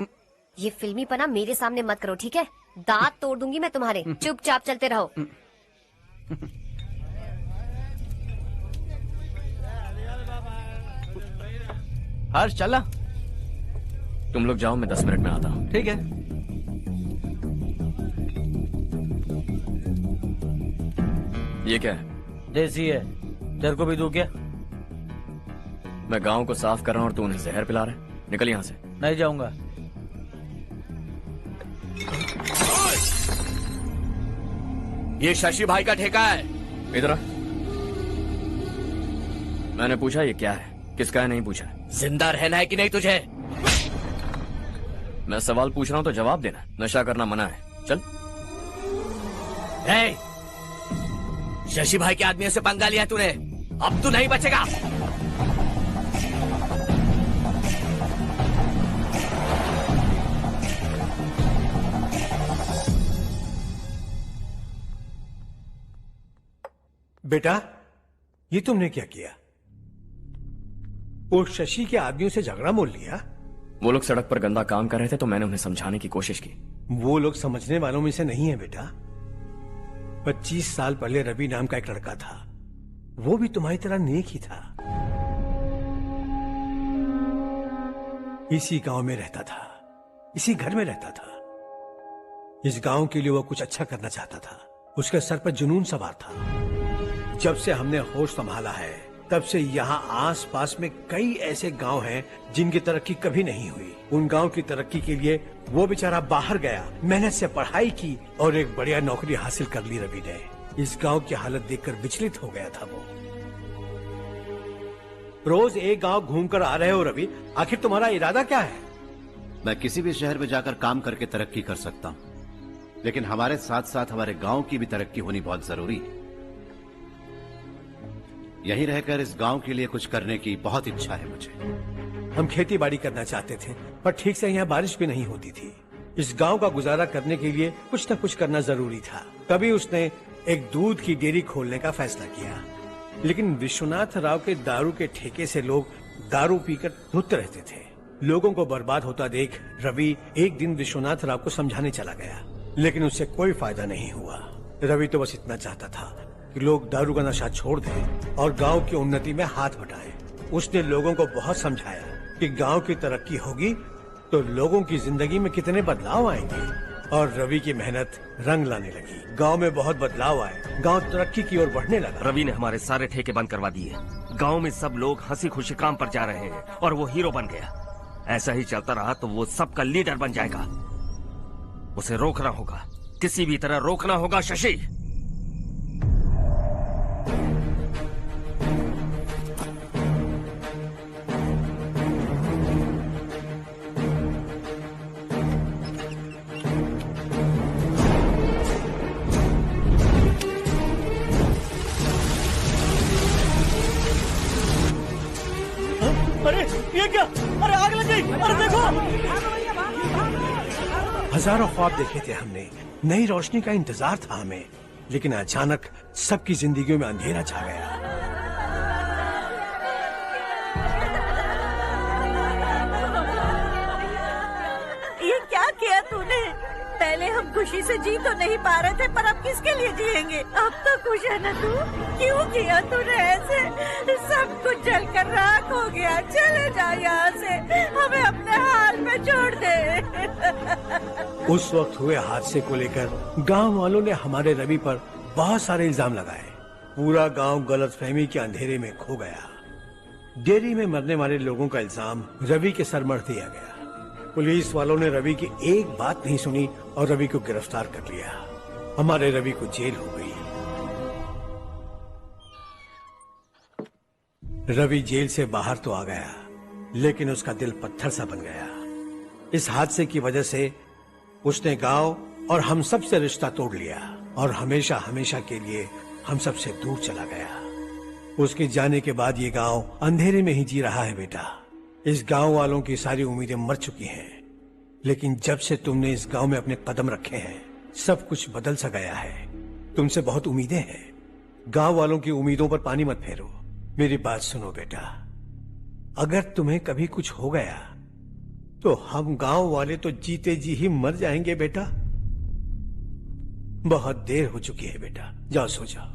ये फिल्मी पना मेरे सामने मत करो, ठीक है? दांत तोड़ दूंगी मैं तुम्हारे। चुपचाप चलते रहो। हर्ष चलना। तुम लोग जाओ, मैं 10 मिनट में आता हूँ। ठीक है। ये क्या है? देसी है। तेरे को भी दूं क्या? मैं गांव को साफ कर रहा हूँ और तू उन्हें जहर पिला रहा है। निकल यहाँ से। नहीं जाऊंगा। ये शशि भाई का ठेका है। इधर आ। मैंने पूछा ये क्या है, किसका है नहीं पूछा। जिंदा रहना है कि नहीं तुझे? मैं सवाल पूछ रहा हूँ तो जवाब देना। नशा करना मना है। चल। हे, शशि भाई के आदमियों से पंगा लिया तूने, अब तू नहीं बचेगा। बेटा, ये तुमने क्या किया? वो शशि के आदमियों से झगड़ा मोल लिया? वो लोग सड़क पर गंदा काम कर रहे थे तो मैंने उन्हें समझाने की कोशिश की। वो लोग समझने वालों में से नहीं है बेटा। 25 साल पहले रवि नाम का एक लड़का था, वो भी तुम्हारी तरह नेक ही था। इसी गांव में रहता था, इसी घर में रहता था। इस गांव के लिए वो कुछ अच्छा करना चाहता था। उसके सर पर जुनून सवार था। जब से हमने होश संभाला है तब से यहाँ आस पास में कई ऐसे गांव हैं जिनकी तरक्की कभी नहीं हुई। उन गांव की तरक्की के लिए वो बेचारा बाहर गया, मेहनत से पढ़ाई की और एक बढ़िया नौकरी हासिल कर ली रवि ने। इस गांव की हालत देखकर विचलित हो गया था वो। रोज एक गांव घूमकर आ रहे हो रवि, आखिर तुम्हारा इरादा क्या है? मैं किसी भी शहर में जाकर काम करके तरक्की कर सकता हूँ, लेकिन हमारे साथ साथ हमारे गांव की भी तरक्की होनी बहुत जरूरी है। यहीं रहकर इस गांव के लिए कुछ करने की बहुत इच्छा है मुझे। हम खेती बाड़ी करना चाहते थे, पर ठीक से यहाँ बारिश भी नहीं होती थी। इस गांव का गुजारा करने के लिए कुछ न कुछ करना जरूरी था। तभी उसने एक दूध की डेयरी खोलने का फैसला किया। लेकिन विश्वनाथ राव के दारू के ठेके से लोग दारू पीकर धुत रहते थे। लोगों को बर्बाद होता देख रवि एक दिन विश्वनाथ राव को समझाने चला गया, लेकिन उससे कोई फायदा नहीं हुआ। रवि तो बस इतना चाहता था कि लोग दारू का नशा छोड़ दें और गांव की उन्नति में हाथ बटाएं। उसने लोगों को बहुत समझाया कि गांव की तरक्की होगी तो लोगों की जिंदगी में कितने बदलाव आएंगे, और रवि की मेहनत रंग लाने लगी। गांव में बहुत बदलाव आए, गांव तरक्की की ओर बढ़ने लगा। रवि ने हमारे सारे ठेके बंद करवा दिए। गांव में सब लोग हंसी खुशी काम पर जा रहे हैं और वो हीरो बन गया। ऐसा ही चलता रहा तो वो सबका लीडर बन जाएगा। उसे रोकना होगा, किसी भी तरह रोकना होगा शशि। अरे ये क्या? अरे आग लग गई! अरे देखो! हजारों ख्वाब देखे थे हमने, नई रोशनी का इंतजार था हमें, लेकिन अचानक सबकी जिंदगियों में अंधेरा छा गया। ये क्या किया तूने? पहले हम खुशी से जी तो नहीं पा रहे थे, पर अब किसके लिए जिएंगे? अब तो खुश है ना तू? क्यों किया तूने ऐसे? सब कुछ जलकर राख हो गया। चले जा यहाँ से, हमें अपने हाल में छोड़ दे। उस वक्त हुए हादसे को लेकर गांव वालों ने हमारे रवि पर बहुत सारे इल्जाम लगाए। पूरा गांव गलतफहमी के अंधेरे में खो गया। डेयरी में मरने वाले लोगों का इल्जाम रवि के सर मढ़ दिया गया। पुलिस वालों ने रवि की एक बात नहीं सुनी और रवि को गिरफ्तार कर लिया। हमारे रवि को जेल हो गई। रवि जेल से बाहर तो आ गया, लेकिन उसका दिल पत्थर सा बन गया। इस हादसे की वजह से उसने गांव और हम सब से रिश्ता तोड़ लिया और हमेशा हमेशा के लिए हम सब से दूर चला गया। उसके जाने के बाद ये गांव अंधेरे में ही जी रहा है बेटा। इस गांव वालों की सारी उम्मीदें मर चुकी हैं, लेकिन जब से तुमने इस गांव में अपने कदम रखे हैं सब कुछ बदल सा गया है। तुमसे बहुत उम्मीदें हैं। गांव वालों की उम्मीदों पर पानी मत फेरो। मेरी बात सुनो बेटा, अगर तुम्हें कभी कुछ हो गया तो हम गांव वाले तो जीते जी ही मर जाएंगे बेटा। बहुत देर हो चुकी है बेटा, जाओ सो जाओ।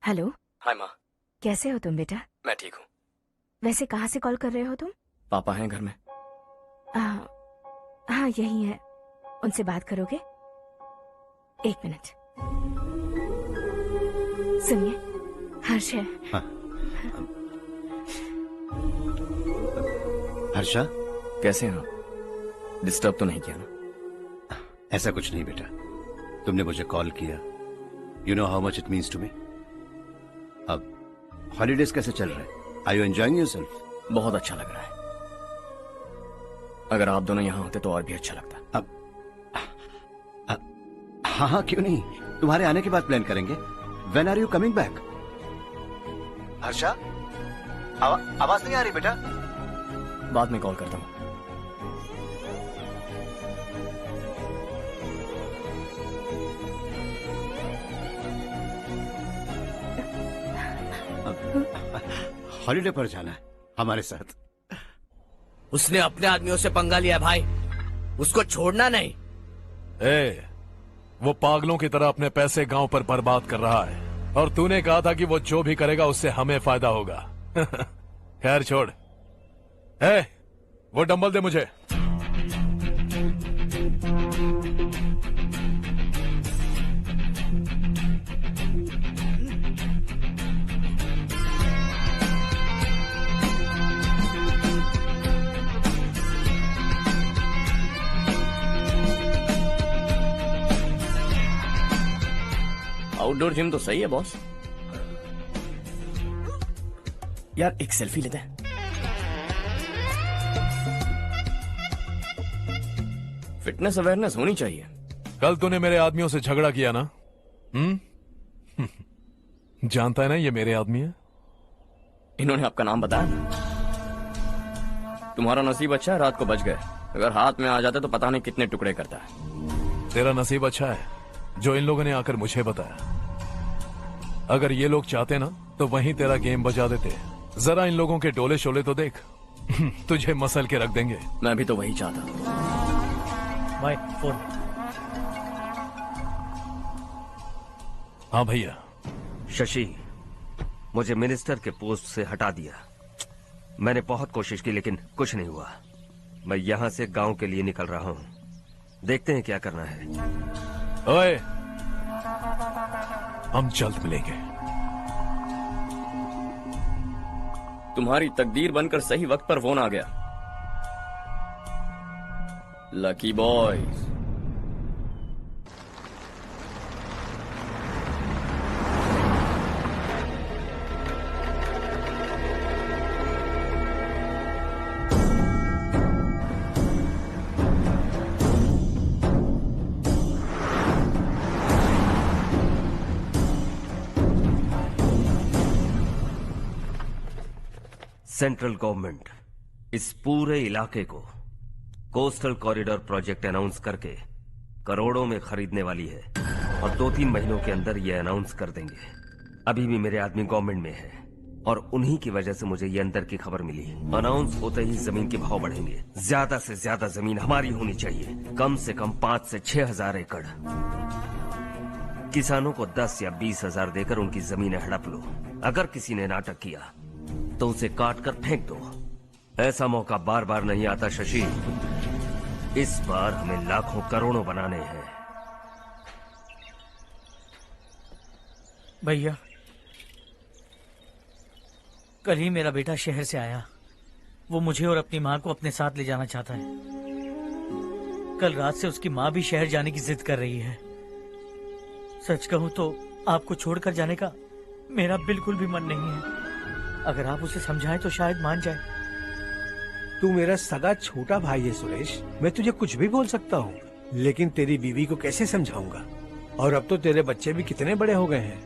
हेलो। हाय माँ। कैसे हो तुम बेटा? मैं ठीक हूँ। वैसे कहाँ से कॉल कर रहे हो तुम? पापा हैं घर में। हाँ यही है। उनसे बात करोगे? एक मिनट। सुनिए, हर्ष है। हाँ। हर्षा, कैसे हैं आप? डिस्टर्ब तो नहीं किया ना? ऐसा कुछ नहीं बेटा, तुमने मुझे कॉल किया। You know how much it means to me. अब हॉलीडेज कैसे चल रहे हैं? Are you enjoying yourself? बहुत अच्छा लग रहा है। अगर आप दोनों यहाँ होते तो और भी अच्छा लगता। अब हाँ हाँ क्यों नहीं, तुम्हारे आने के बाद प्लान करेंगे। When are you coming back? Harsha, आवाज नहीं आ रही बेटा। बाद में कॉल करता हूँ। हॉलीडे पर जाना है हमारे साथ। उसने अपने आदमियों से पंगा लिया भाई, उसको छोड़ना नहीं। वो पागलों की तरह अपने पैसे गांव पर बर्बाद कर रहा है, और तूने कहा था कि वो जो भी करेगा उससे हमें फायदा होगा। खैर छोड़। वो डंबल दे मुझे। आउटडोर जिम तो सही है बॉस। यार एक सेल्फी लेते हैं। फिटनेस अवेयरनेस होनी चाहिए। कल तूने मेरे आदमियों से झगड़ा किया ना? जानता है ना ये मेरे आदमी है। इन्होंने आपका नाम बताया? तुम्हारा नसीब अच्छा है रात को बच गए, अगर हाथ में आ जाते तो पता नहीं कितने टुकड़े करता है। तेरा नसीब अच्छा है जो इन लोगों ने आकर मुझे बताया। अगर ये लोग चाहते ना तो वहीं तेरा गेम बजा देते। जरा इन लोगों के डोले शोले तो देख। तुझे मसल के रख देंगे। मैं भी तो वही चाहता। भाई फोन। हाँ भैया। शशि, मुझे मिनिस्टर के पोस्ट से हटा दिया। मैंने बहुत कोशिश की लेकिन कुछ नहीं हुआ। मैं यहाँ से गांव के लिए निकल रहा हूँ, देखते हैं क्या करना है। ओए, हम जल्द मिलेंगे। तुम्हारी तकदीर बनकर सही वक्त पर फोन आ गया। Lucky boys. सेंट्रल गवर्नमेंट इस पूरे इलाके को कोस्टल कॉरिडोर प्रोजेक्ट अनाउंस करके करोड़ों में खरीदने वाली है, और 2-3 महीनों के अंदर ये अनाउंस कर देंगे। अभी भी मेरे आदमी गवर्नमेंट में है और उन्हीं की वजह से मुझे ये अंदर की खबर मिली। अनाउंस होते ही जमीन के भाव बढ़ेंगे। ज्यादा से ज्यादा जमीन हमारी होनी चाहिए, कम से कम 5 से 6 हजार एकड़। किसानों को 10 या 20 हजार देकर उनकी जमीनें हड़प लो। अगर किसी ने नाटक किया तो उसे काट कर फेंक दो। ऐसा मौका बार बार नहीं आता शशि। इस बार हमें लाखों करोड़ों बनाने हैं। भैया, कल ही मेरा बेटा शहर से आया। वो मुझे और अपनी माँ को अपने साथ ले जाना चाहता है। कल रात से उसकी माँ भी शहर जाने की जिद कर रही है। सच कहूँ तो आपको छोड़कर जाने का मेरा बिल्कुल भी मन नहीं है। अगर आप उसे समझाएं तो शायद मान जाए। तू मेरा सगा छोटा भाई है सुरेश, मैं तुझे कुछ भी बोल सकता हूँ, लेकिन तेरी बीवी को कैसे समझाऊंगा? और अब तो तेरे बच्चे भी कितने बड़े हो गए हैं।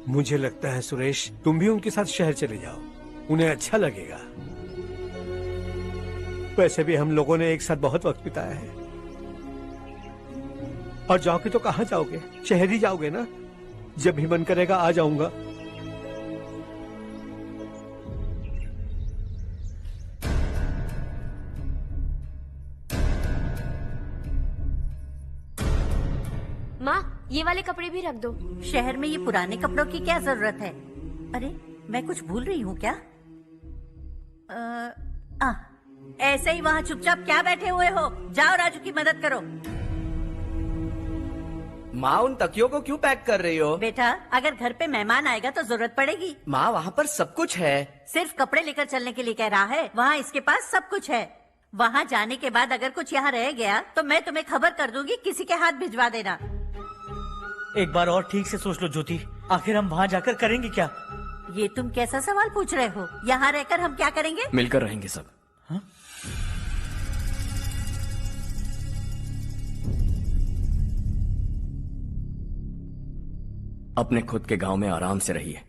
मुझे लगता है सुरेश, तुम भी उनके साथ शहर चले जाओ, उन्हें अच्छा लगेगा। वैसे भी हम लोगों ने एक साथ बहुत वक्त बिताया है। और जाओगे तो कहाँ जाओगे? शहर ही जाओगे ना? जब भी मन करेगा आ जाऊंगा। माँ, ये वाले कपड़े भी रख दो। शहर में ये पुराने कपड़ों की क्या जरूरत है? अरे मैं कुछ भूल रही हूँ क्या? ऐसे ही वहाँ चुपचाप क्या बैठे हुए हो? जाओ राजू की मदद करो। माँ, उन तकियों को क्यों पैक कर रही हो? बेटा, अगर घर पे मेहमान आएगा तो जरूरत पड़ेगी। माँ, वहाँ पर सब कुछ है। सिर्फ कपड़े लेकर चलने के लिए कह रहा है? वहाँ इसके पास सब कुछ है। वहाँ जाने के बाद अगर कुछ यहाँ रह गया तो मैं तुम्हें खबर कर दूंगी, किसी के हाथ भिजवा देना। एक बार और ठीक से सोच लो ज्योति, आखिर हम वहाँ जाकर करेंगे क्या? ये तुम कैसा सवाल पूछ रहे हो? यहाँ रहकर हम क्या करेंगे? मिलकर रहेंगे सब। हाँ? अपने खुद के गांव में आराम से रहिए।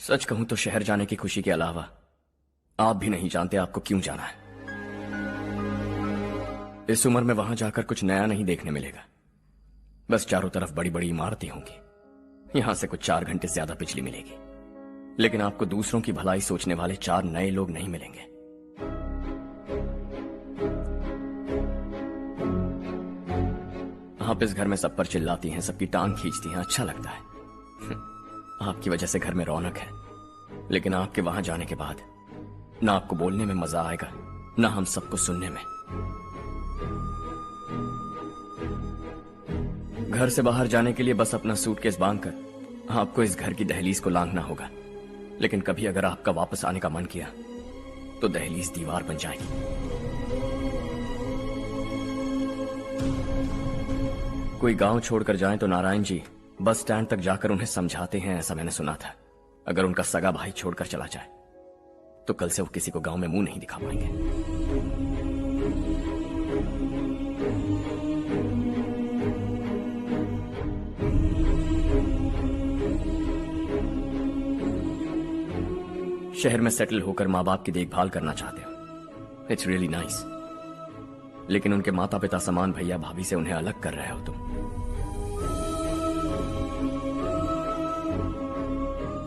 सच कहूं तो शहर जाने की खुशी के अलावा आप भी नहीं जानते आपको क्यों जाना है। इस उम्र में वहां जाकर कुछ नया नहीं देखने मिलेगा। बस चारों तरफ बड़ी बड़ी इमारतें होंगी। यहां से कुछ 4 घंटे ज्यादा बिजली मिलेगी, लेकिन आपको दूसरों की भलाई सोचने वाले 4 नए लोग नहीं मिलेंगे। आप इस घर में सब पर चिल्लाती हैं, सबकी टांग खींचती हैं, अच्छा लगता है। आपकी वजह से घर में रौनक है, लेकिन आपके वहां जाने के बाद ना आपको बोलने में मजा आएगा, ना हम सबको सुनने में। घर से बाहर जाने के लिए बस अपना सूटकेस बांधकर आपको इस घर की दहलीज को लांघना होगा, लेकिन कभी अगर आपका वापस आने का मन किया तो दहलीज दीवार बन जाएगी। कोई गांव छोड़कर जाएं तो नारायण जी बस स्टैंड तक जाकर उन्हें समझाते हैं, ऐसा मैंने सुना था। अगर उनका सगा भाई छोड़कर चला जाए तो कल से वो किसी को गांव में मुंह नहीं दिखा पाएंगे। शहर में सेटल होकर माँ बाप की देखभाल करना चाहते हो, इट्स रियली नाइस, लेकिन उनके माता पिता समान भैया भाभी से उन्हें अलग कर रहे हो तुम।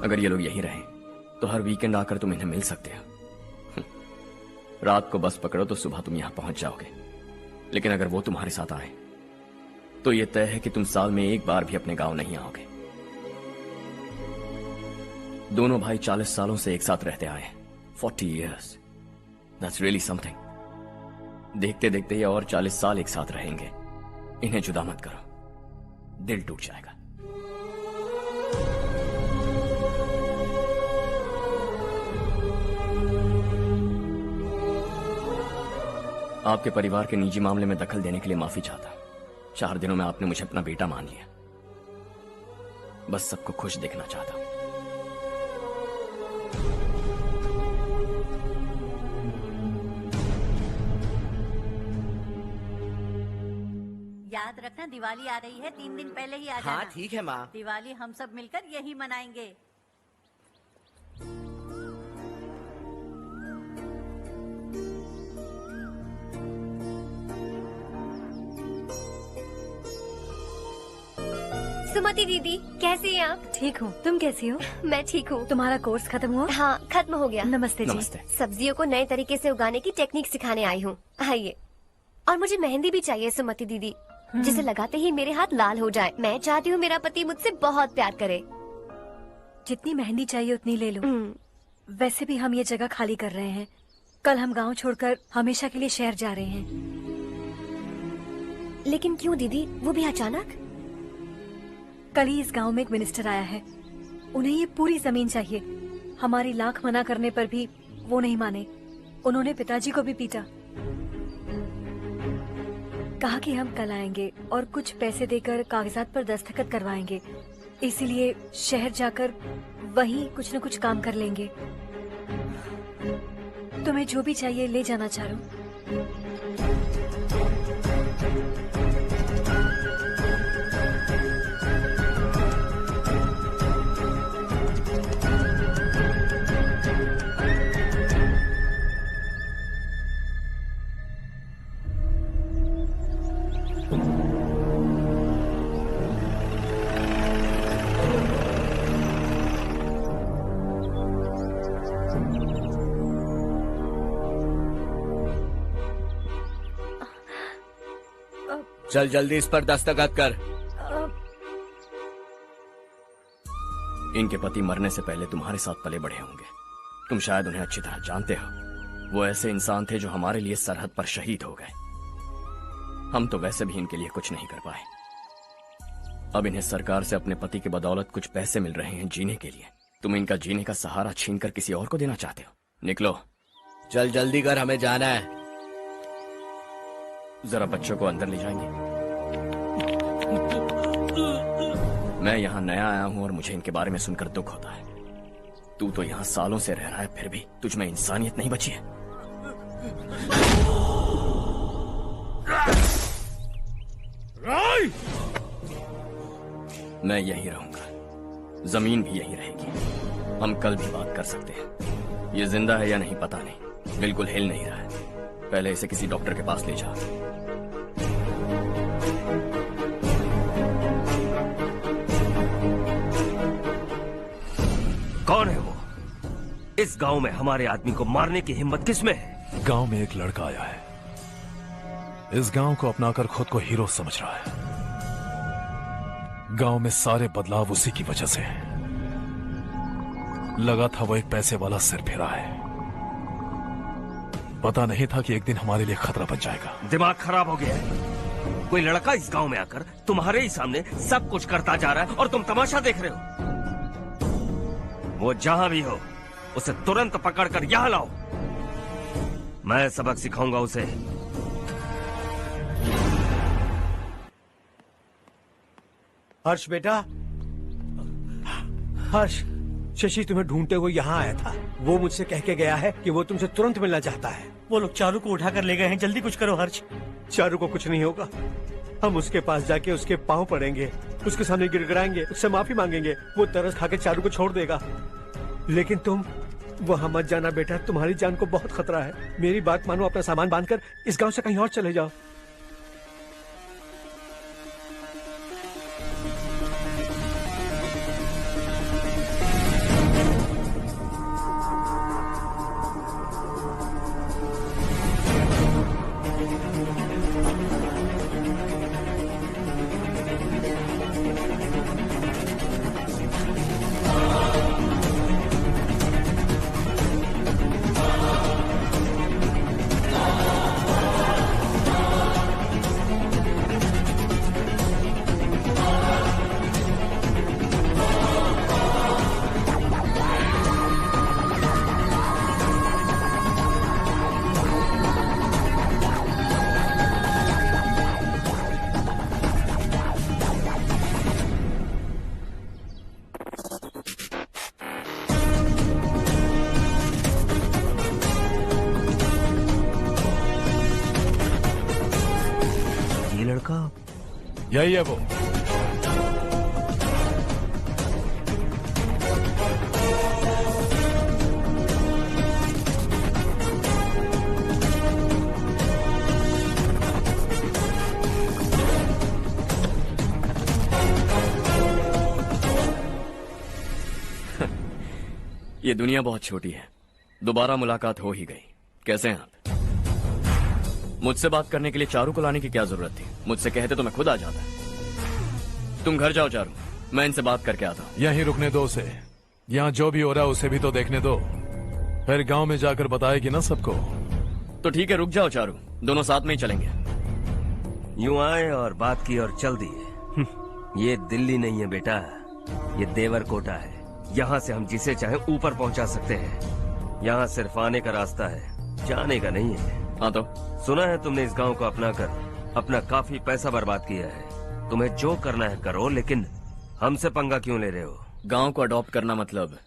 अगर ये लोग यहीं रहे तो हर वीकेंड आकर तुम इन्हें मिल सकते हो। रात को बस पकड़ो तो सुबह तुम यहां पहुंच जाओगे, लेकिन अगर वो तुम्हारे साथ आए तो ये तय है कि तुम साल में एक बार भी अपने गांव नहीं आओगे। दोनों भाई 40 सालों से एक साथ रहते आए, 40 years, that's really something। देखते देखते ये और 40 साल एक साथ रहेंगे। इन्हें जुदा मत करो, दिल टूट जाएगा। आपके परिवार के निजी मामले में दखल देने के लिए माफी चाहता। 4 दिनों में आपने मुझे अपना बेटा मान लिया, बस सबको खुश देखना चाहता। याद रखना दिवाली आ रही है, 3 दिन पहले ही आ जाना। हाँ ठीक है माँ। दिवाली हम सब मिलकर यही मनाएंगे। सुमति दीदी कैसी हैं आप? ठीक हूँ, तुम कैसी हो? मैं ठीक हूँ। तुम्हारा कोर्स खत्म हुआ? हाँ खत्म हो गया। नमस्ते जी। नमस्ते। सब्जियों को नए तरीके से उगाने की टेक्निक सिखाने आई हूँ, आइए। और मुझे मेहंदी भी चाहिए सुमति दीदी, जिसे लगाते ही मेरे हाथ लाल हो जाए। मैं चाहती हूँ मेरा पति मुझसे बहुत प्यार करे। जितनी मेहंदी चाहिए उतनी ले लो। वैसे भी हम ये जगह खाली कर रहे हैं, कल हम गांव छोड़कर हमेशा के लिए शहर जा रहे हैं। लेकिन क्यों दीदी, वो भी अचानक? कल ही इस गांव में एक मिनिस्टर आया है, उन्हें ये पूरी जमीन चाहिए। हमारी लाख मना करने पर भी वो नहीं माने। उन्होंने पिताजी को भी पीटा। कहा कि हम कल आएंगे और कुछ पैसे देकर कागजात पर दस्तखत करवाएंगे, इसीलिए शहर जाकर वहीं कुछ न कुछ काम कर लेंगे। तुम्हें जो भी चाहिए ले जाना चारू। चल जल्दी इस पर दस्तखत कर। इनके पति मरने से पहले तुम्हारे साथ पले बढ़े होंगे, तुम शायद उन्हें अच्छी तरह जानते हो। वो ऐसे इंसान थे जो हमारे लिए सरहद पर शहीद हो गए। हम तो वैसे भी इनके लिए कुछ नहीं कर पाए। अब इन्हें सरकार से अपने पति के बदौलत कुछ पैसे मिल रहे हैं जीने के लिए। तुम इनका जीने का सहारा छीनकर किसी और को देना चाहते हो। निकलो। चल जल्दी कर, हमें जाना है। जरा बच्चों को अंदर ले जाएंगे? मैं यहाँ नया आया हूँ और मुझे इनके बारे में सुनकर दुख होता है। तू तो यहाँ सालों से रह रहा है, फिर भी तुझ में इंसानियत नहीं बची है। मैं यहीं रहूंगा, जमीन भी यहीं रहेगी। हम कल भी बात कर सकते हैं। ये जिंदा है या नहीं पता नहीं, बिल्कुल हिल नहीं रहा है। पहले इसे किसी डॉक्टर के पास ले जा। कौन है वो? इस गांव में हमारे आदमी को मारने की हिम्मत किसमें है? गांव में एक लड़का आया है, इस गांव को अपनाकर खुद को हीरो समझ रहा है। गांव में सारे बदलाव उसी की वजह से हैं। लगा था वो एक पैसे वाला सिर फिरा है, पता नहीं था कि एक दिन हमारे लिए खतरा बन जाएगा। दिमाग खराब हो गया है। कोई लड़का इस गांव में आकर तुम्हारे ही सामने सब कुछ करता जा रहा है और तुम तमाशा देख रहे हो। वो जहां भी हो उसे तुरंत पकड़कर यहां लाओ। मैं सबक सिखाऊंगा उसे। हर्ष बेटा, हर्ष, शशि तुम्हें ढूंढते हुए यहाँ आया था। वो मुझसे कह के गया है कि वो तुमसे तुरंत मिलना चाहता है। वो लोग चारू को उठाकर ले गए हैं, जल्दी कुछ करो हर्ष। चारू को कुछ नहीं होगा। हम उसके पास जाके उसके पांव पड़ेंगे, उसके सामने गिड़गिड़ाएंगे, उससे माफी मांगेंगे। वो तरस खा के चारू को छोड़ देगा। लेकिन तुम वहां मत जाना बेटा, तुम्हारी जान को बहुत खतरा है। मेरी बात मानो, अपना सामान बांधकर इस गांव से कहीं और चले जाओ। यही है वो। ये दुनिया बहुत छोटी है। दोबारा मुलाकात हो ही गई। कैसे हैं आप? मुझसे बात करने के लिए चारू को लाने की क्या जरूरत थी? मुझसे कहते तो मैं खुद आ जाता। तुम घर जाओ चारू, मैं इनसे बात करके आता हूँ। यहीं रुकने दो उसे। यहाँ जो भी हो रहा है उसे भी तो देखने दो, फिर गांव में जाकर बताएगी ना सबको। तो ठीक है, रुक जाओ चारू, दोनों साथ में ही चलेंगे। यूं आए और बात की और चल दिए। ये दिल्ली नहीं है बेटा, ये देवरकोटा है। यहाँ से हम जिसे चाहे ऊपर पहुँचा सकते हैं। यहाँ सिर्फ आने का रास्ता है, जाने का नहीं है। हाँ तो सुना है तुमने इस गांव को अपना कर अपना काफी पैसा बर्बाद किया है। तुम्हें जो करना है करो, लेकिन हमसे पंगा क्यों ले रहे हो? गांव को अडॉप्ट करना मतलब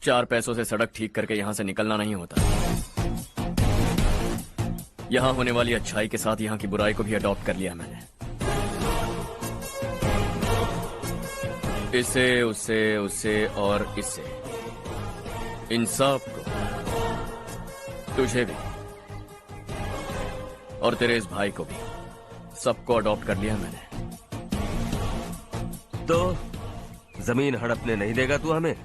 4 पैसों से सड़क ठीक करके यहाँ से निकलना नहीं होता। यहाँ होने वाली अच्छाई के साथ यहाँ की बुराई को भी अडॉप्ट कर लिया मैंने। इससे, उससे, उससे और इससे, इन सब को, तुझे भी और तेरे इस भाई को भी, सबको अडॉप्ट कर लिया मैंने। तो जमीन हड़पने नहीं देगा तू हमें?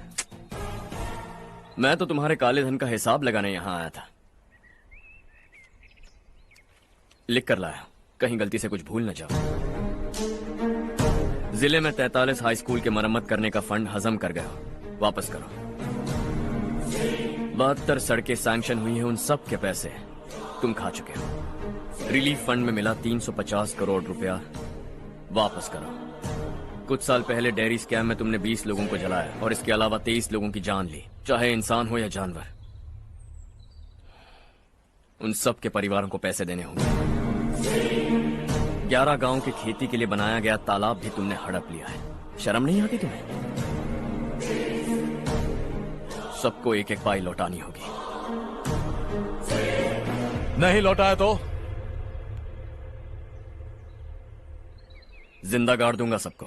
मैं तो तुम्हारे काले धन का हिसाब लगाने यहाँ आया था। लिख कर लाया, कहीं गलती से कुछ भूल न जाओ। जिले में 43 हाई स्कूल के मरम्मत करने का फंड हजम कर गया, वापस करो। 72 सड़कें सैंक्शन हुई हैं, उन सब के पैसे तुम खा चुके हो। रिलीफ फंड में मिला 350 करोड़ रुपया, वापस करो। कुछ साल पहले डेयरी स्कैम में तुमने 20 लोगों को जलाया और इसके अलावा 23 लोगों की जान ली, चाहे इंसान हो या जानवर। उन सब के परिवारों को पैसे देने होंगे। 11 गांव की खेती के लिए बनाया गया तालाब भी तुमने हड़प लिया है। शर्म नहीं आती तुम्हें? सबको एक एक पाई लौटानी होगी। नहीं लौटाया तो जिंदा गाड़ दूंगा सबको।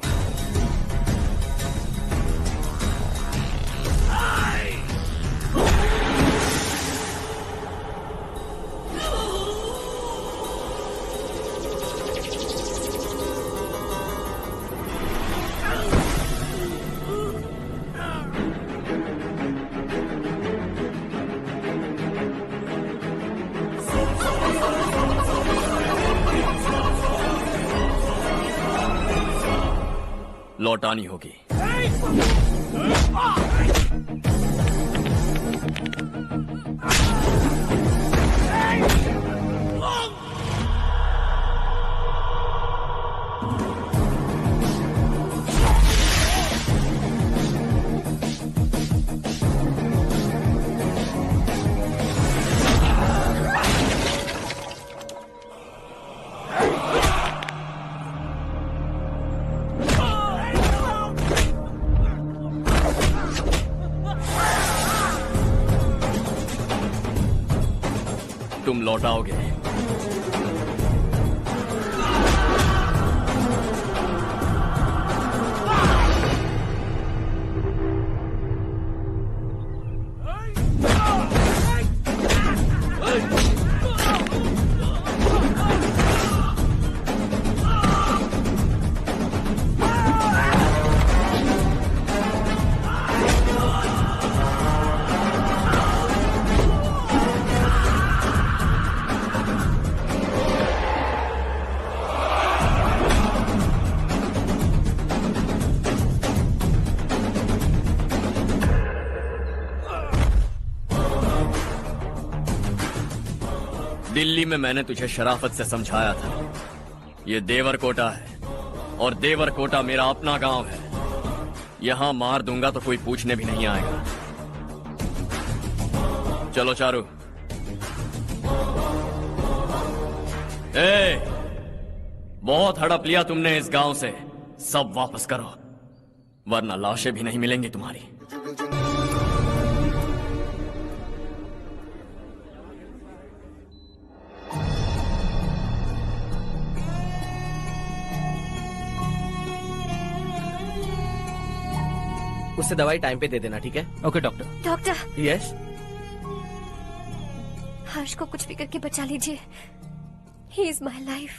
लौटानी होगी। तुम लौटाओगे। दिल्ली में मैंने तुझे शराफत से समझाया था, ये देवर कोटा है और देवर कोटा मेरा अपना गांव है। यहां मार दूंगा तो कोई पूछने भी नहीं आएगा। चलो चारू। बहुत हड़प लिया तुमने इस गांव से, सब वापस करो वरना लाशें भी नहीं मिलेंगी तुम्हारी। उससे दवाई टाइम पे दे देना, ठीक है? Okay doctor. Doctor. Yes. Harsh को कुछ भी करके बचा लीजिए। He is my life,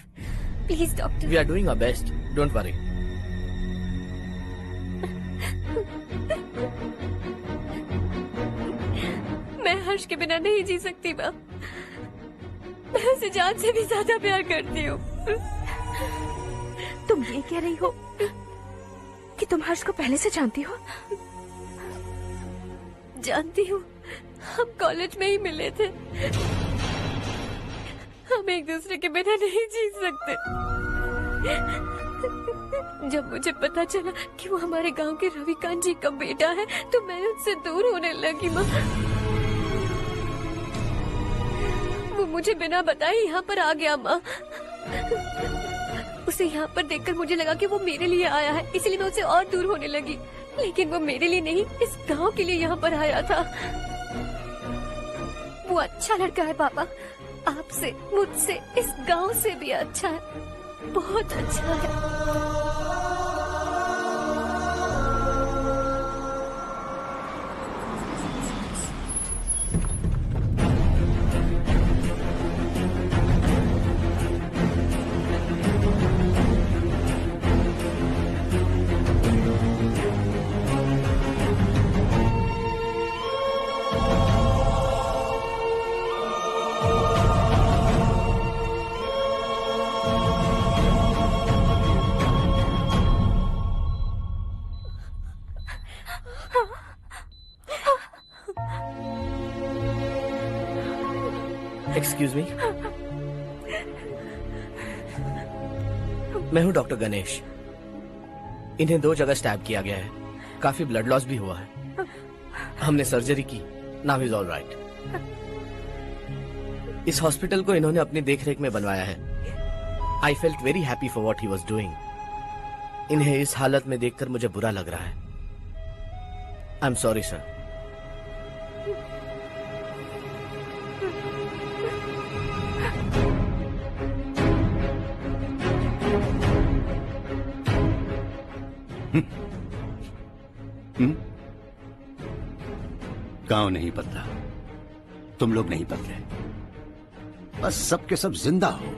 please doctor. We are doing our best, don't worry. मैं हर्ष के बिना नहीं जी सकती माँ। मैं उसे जान से भी ज्यादा प्यार करती हूँ। तुम ये कह रही हो कि तुम हर्ष को पहले से जानती हो? जानती हूँ, हम कॉलेज में ही मिले थे। हम एक दूसरे के बिना नहीं जी सकते। जब मुझे पता चला कि वो हमारे गांव के रविकांत जी का बेटा है तो मैं उससे दूर होने लगी माँ। वो मुझे बिना बताए यहाँ पर आ गया माँ। उसे यहाँ पर देखकर मुझे लगा कि वो मेरे लिए आया है, इसलिए मैं उससे और दूर होने लगी। लेकिन वो मेरे लिए नहीं, इस गांव के लिए यहाँ पर आया था। वो अच्छा लड़का है पापा, आपसे, मुझसे, इस गांव से भी अच्छा है, बहुत अच्छा है। एक्सक्यूज मी, मैं हूं डॉक्टर गणेश। इन्हें 2 जगह स्टैब किया गया है, काफी ब्लड लॉस भी हुआ है। हमने सर्जरी की, नाउ इज ऑल राइट। इस हॉस्पिटल को इन्होंने अपनी देखरेख में बनवाया है। I felt very happy for what he was doing. इन्हें इस हालत में देखकर मुझे बुरा लग रहा है। I am sorry sir. गांव नहीं बदला, तुम लोग नहीं बदले, बस सब के सब जिंदा हो,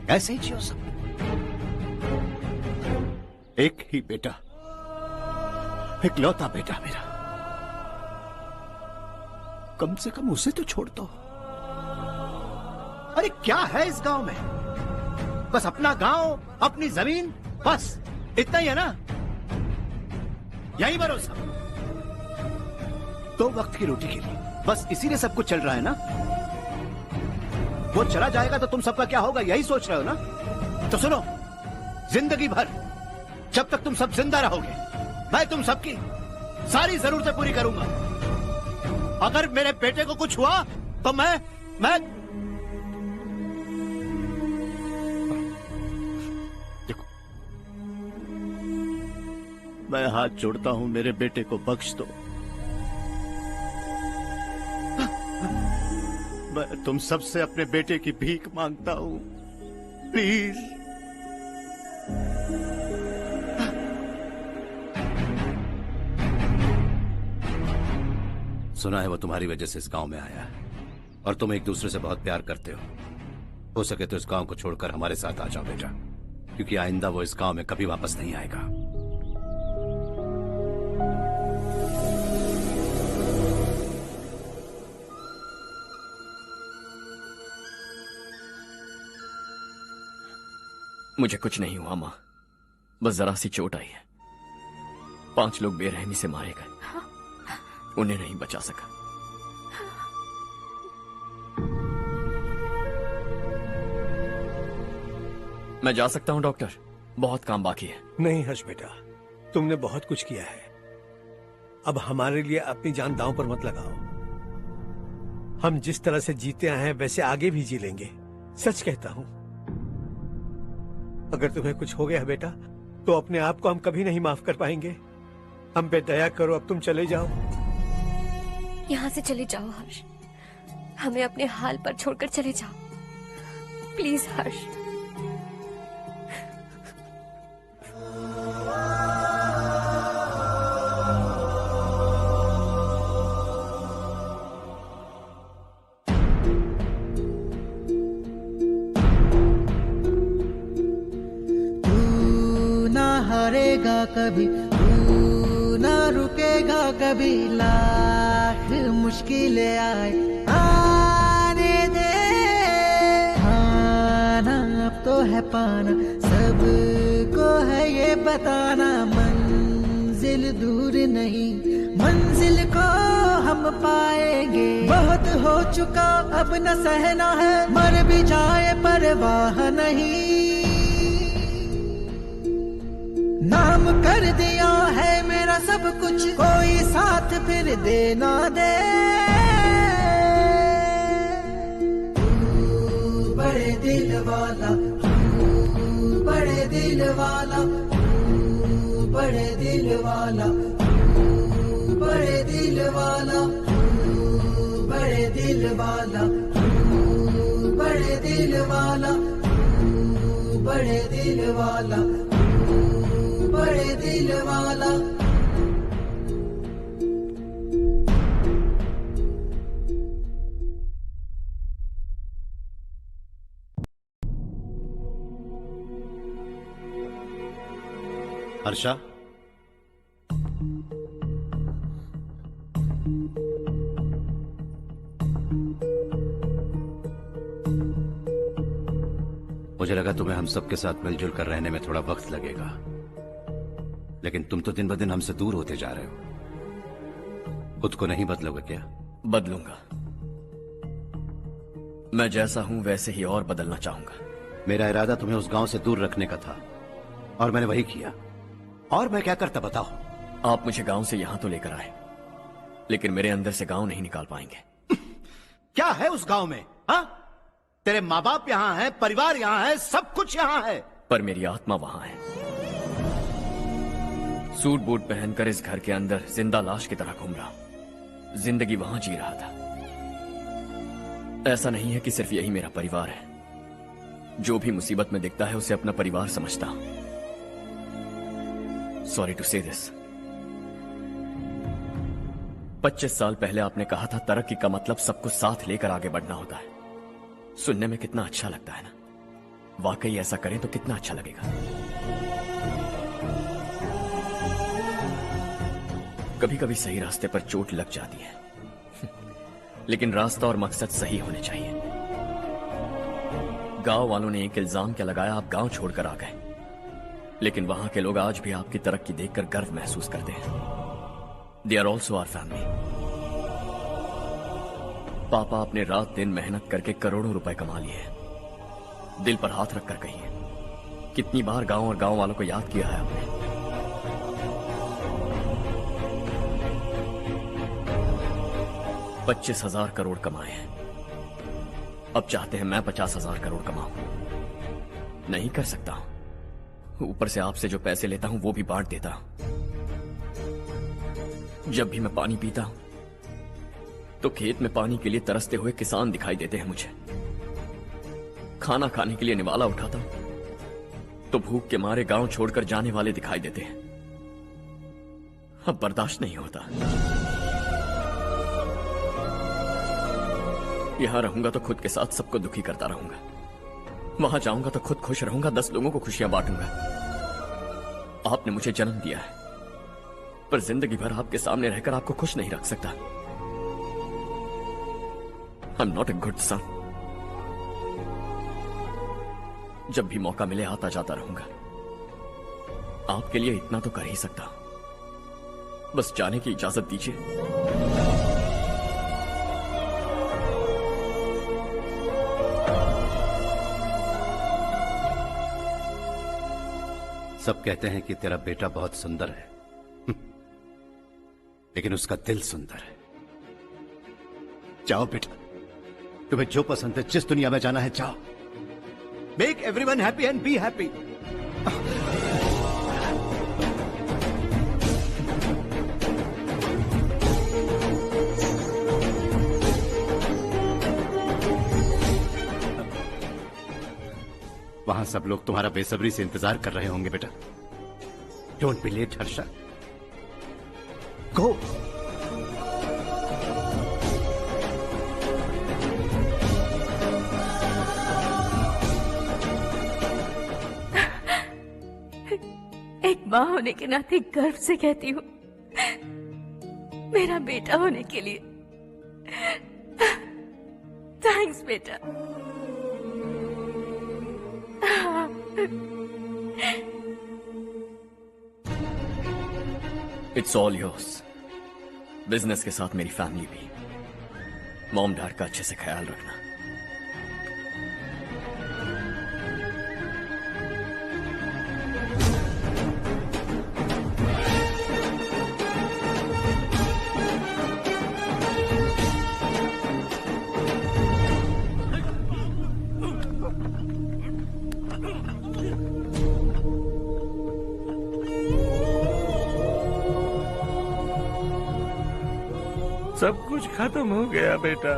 ऐसे ही जियो सब। एक ही बेटा, इकलौता बेटा मेरा, कम से कम उसे तो छोड़ दो। अरे क्या है इस गांव में? बस अपना गांव, अपनी जमीन, बस इतना ही है ना? यही भरोसा। 2 वक्त की रोटी के लिए बस इसीलिए सब कुछ चल रहा है ना? वो चला जाएगा तो तुम सबका क्या होगा, यही सोच रहे हो ना? तो सुनो, जिंदगी भर जब तक तुम सब जिंदा रहोगे, मैं तुम सबकी सारी जरूरतें पूरी करूंगा। अगर मेरे बेटे को कुछ हुआ तो मैं देखो, मैं हाथ जोड़ता हूं, मेरे बेटे को बख्श दो। मैं तुम सबसे अपने बेटे की भीख मांगता हूं, प्लीज। सुना है वो तुम्हारी वजह से इस गांव में आया है और तुम एक दूसरे से बहुत प्यार करते हो सके तो इस गांव को छोड़कर हमारे साथ आ जाओ बेटा, क्योंकि आइंदा वो इस गांव में कभी वापस नहीं आएगा। मुझे कुछ नहीं हुआ माँ, बस जरा सी चोट आई है। 5 लोग बेरहमी से मारे गए, उन्हें नहीं बचा सका। मैं जा सकता हूं डॉक्टर, बहुत काम बाकी है। नहीं हर्ष बेटा, तुमने बहुत कुछ किया है, अब हमारे लिए अपनी जान दांव पर मत लगाओ। हम जिस तरह से जीते आए हैं वैसे आगे भी जी लेंगे, सच कहता हूं। अगर तुम्हें कुछ हो गया बेटा तो अपने आप को हम कभी नहीं माफ कर पाएंगे। हम पे दया करो, अब तुम चले जाओ। यहाँ से चले जाओ हर्ष, हमें अपने हाल पर छोड़कर चले जाओ, प्लीज हर्ष। हारेगा कभी, तू ना रुकेगा कभी, लाख मुश्किलें आए आने दे। खाना अब तो है पाना, सबको है ये बताना, मंजिल दूर नहीं, मंजिल को हम पाएंगे। बहुत हो चुका अब न सहना है, मर भी जाए परवाह नहीं। नाम कर दिया है मेरा सब कुछ, कोई साथ फिर देना दे। तू बड़े दिल वाला, तू बड़े दिल वाला, तू बड़े दिल वाला, तू बड़े दिल वाला, तू बड़े दिल वाला, तू बड़े दिल वाला, तू बड़े दिल वाला, बड़े दिल वाला। हर्षा, मुझे लगा तुम्हें हम सबके साथ मिलजुल कर रहने में थोड़ा वक्त लगेगा, लेकिन तुम तो दिन ब दिन हमसे दूर होते जा रहे हो। खुद को नहीं बदलोगे क्या? बदलूंगा, मैं जैसा हूं वैसे ही और बदलना चाहूंगा। मेरा इरादा तुम्हें उस गांव से दूर रखने का था और मैंने वही किया। और मैं क्या करता बताओ? आप मुझे गांव से यहां तो लेकर आए, लेकिन मेरे अंदर से गांव नहीं निकाल पाएंगे। क्या है उस गांव में? हाँ, तेरे माँ बाप यहाँ हैं, परिवार यहाँ है, सब कुछ यहाँ है, पर मेरी आत्मा वहां है। सूट बूट पहनकर इस घर के अंदर जिंदा लाश की तरह घूम रहा हूं, जिंदगी वहां जी रहा था। ऐसा नहीं है कि सिर्फ यही मेरा परिवार है, जो भी मुसीबत में दिखता है उसे अपना परिवार समझता हूं। सॉरी टू से दिस। 25 साल पहले आपने कहा था तरक्की का मतलब सबको साथ लेकर आगे बढ़ना होता है। सुनने में कितना अच्छा लगता है ना? वाकई ऐसा करें तो कितना अच्छा लगेगा। कभी कभी सही रास्ते पर चोट लग जाती है, लेकिन रास्ता और मकसद सही होने चाहिए। गांव वालों ने एक इल्जाम क्या लगाया, आप गांव छोड़कर आ गए, लेकिन वहां के लोग आज भी आपकी तरक्की देखकर गर्व महसूस करते हैं। They are also our family. पापा अपने रात दिन मेहनत करके करोड़ों रुपए कमा लिए। दिल पर हाथ रखकर कहिए, कितनी बार गांव और गांव वालों को याद किया है आपने? 25,000 करोड़ कमाए हैं। अब चाहते हैं मैं 50,000 करोड़ कमाऊं। नहीं कर सकता हूं। ऊपर से आपसे जो पैसे लेता हूं वो भी बांट देता हूं। जब भी मैं पानी पीता हूं तो खेत में पानी के लिए तरसते हुए किसान दिखाई देते हैं मुझे। खाना खाने के लिए निवाला उठाता हूं तो भूख के मारे गांव छोड़कर जाने वाले दिखाई देते हैं। अब बर्दाश्त नहीं होता। यहां रहूंगा तो खुद के साथ सबको दुखी करता रहूंगा। वहां जाऊंगा तो खुद खुश रहूंगा, 10 लोगों को खुशियां बांटूंगा। आपने मुझे जन्म दिया है, पर जिंदगी भर आपके सामने रहकर आपको खुश नहीं रख सकता। I am not a good son. जब भी मौका मिले आता जाता रहूंगा। आपके लिए इतना तो कर ही सकता हूं। बस जाने की इजाजत दीजिए। सब कहते हैं कि तेरा बेटा बहुत सुंदर है, लेकिन उसका दिल सुंदर है। जाओ बेटा, तुम्हें जो पसंद है, जिस दुनिया में जाना है जाओ। Make everyone happy and be happy. वहां सब लोग तुम्हारा बेसब्री से इंतजार कर रहे होंगे बेटा। डोंट बी लेट हर्षा, गो। एक माँ होने के नाते गर्व से कहती हूँ, मेरा बेटा होने के लिए थैंक्स बेटा। It's all yours. बिजनेस के साथ मेरी फैमिली भी। मॉम डैड का अच्छे से ख्याल रखना। सब कुछ खत्म हो गया बेटा।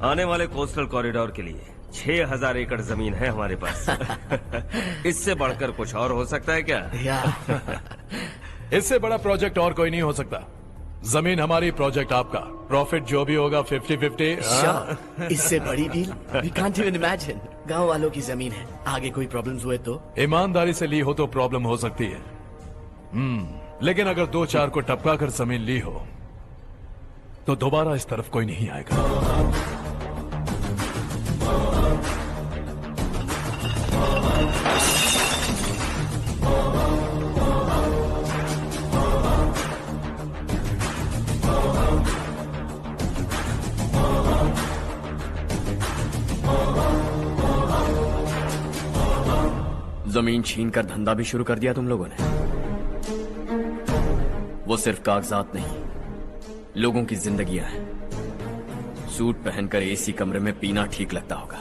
आने वाले कोस्टल कॉरिडोर के लिए 6,000 एकड़ जमीन है हमारे पास। इससे बढ़कर कुछ और हो सकता है क्या? इससे बड़ा प्रोजेक्ट और कोई नहीं हो सकता। जमीन हमारी, प्रोजेक्ट आपका। प्रॉफिट जो भी होगा 50-50। इससे बड़ी deal we can't even imagine. गांव वालों की जमीन है, आगे कोई प्रॉब्लम्स हुए तो? ईमानदारी से ली हो तो प्रॉब्लम हो सकती है, लेकिन अगर 2-4 को टपका कर जमीन ली हो तो दोबारा इस तरफ कोई नहीं आएगा। जमीन छीनकर धंधा भी शुरू कर दिया तुम लोगों ने। वो सिर्फ कागजात नहीं, लोगों की जिंदगियां हैं। सूट पहनकर एसी कमरे में पीना ठीक लगता होगा,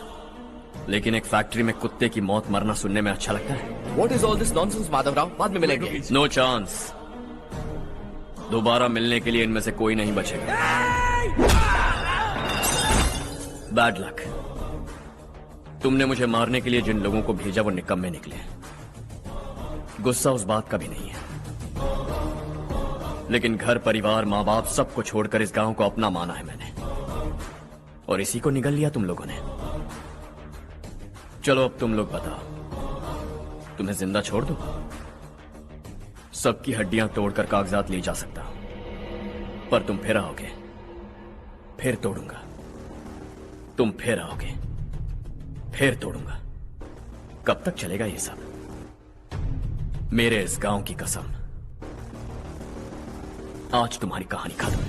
लेकिन एक फैक्ट्री में कुत्ते की मौत मरना सुनने में अच्छा लगता है। What is all this nonsense, Madhavrao? बाद में मिलेंगे। No chance. दोबारा मिलने के लिए इनमें से कोई नहीं बचेगा। Bad luck. तुमने मुझे मारने के लिए जिन लोगों को भेजा वो निकम्मे निकले। गुस्सा उस बात का भी नहीं है, लेकिन घर परिवार माँ बाप सबको छोड़कर इस गांव को अपना माना है मैंने, और इसी को निगल लिया तुम लोगों ने। चलो अब तुम लोग बताओ, तुम्हें जिंदा छोड़ दूं? सबकी हड्डियां तोड़कर कागजात ले जा सकता हूं, पर तुम फिर आओगे, फिर तोड़ूंगा। तुम फिर आओगे, फिर तोड़ूंगा। कब तक चलेगा ये सब? मेरे इस गांव की कसम, आज तुम्हारी कहानी खत्म।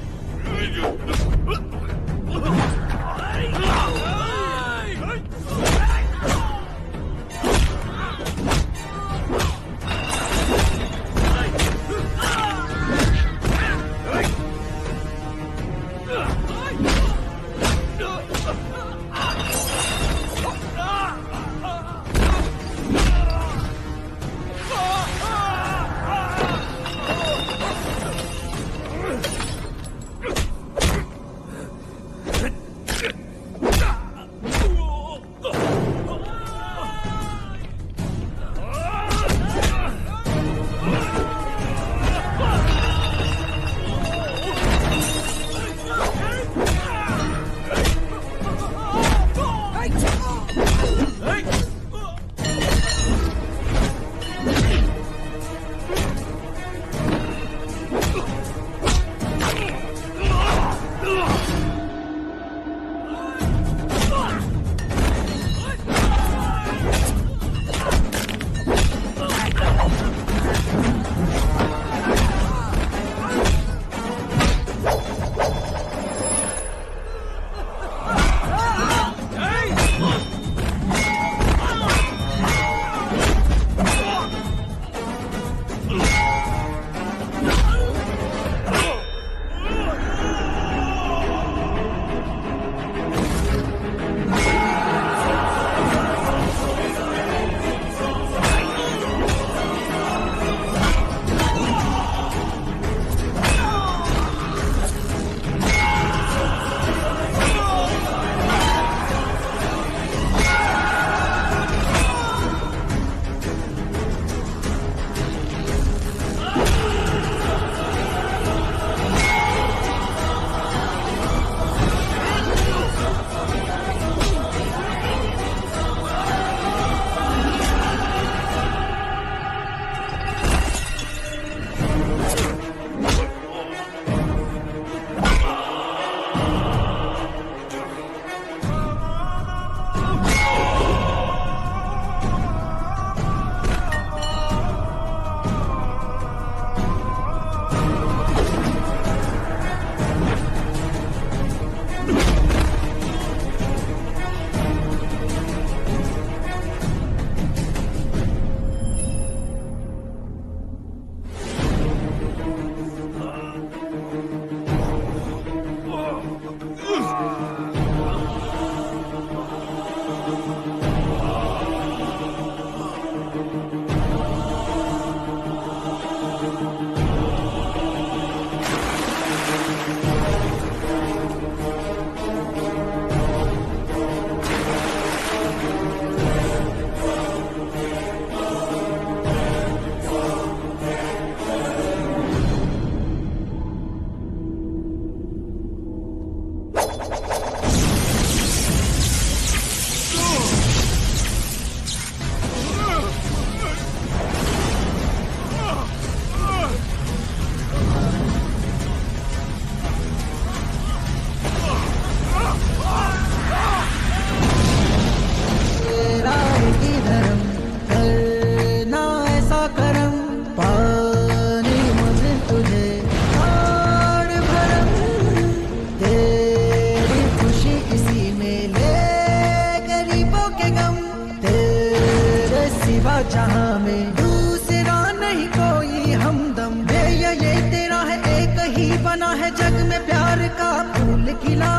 जहां में दूसरा नहीं कोई हमदम ये तेरा है एक ही बना है जग में प्यार का फूल खिला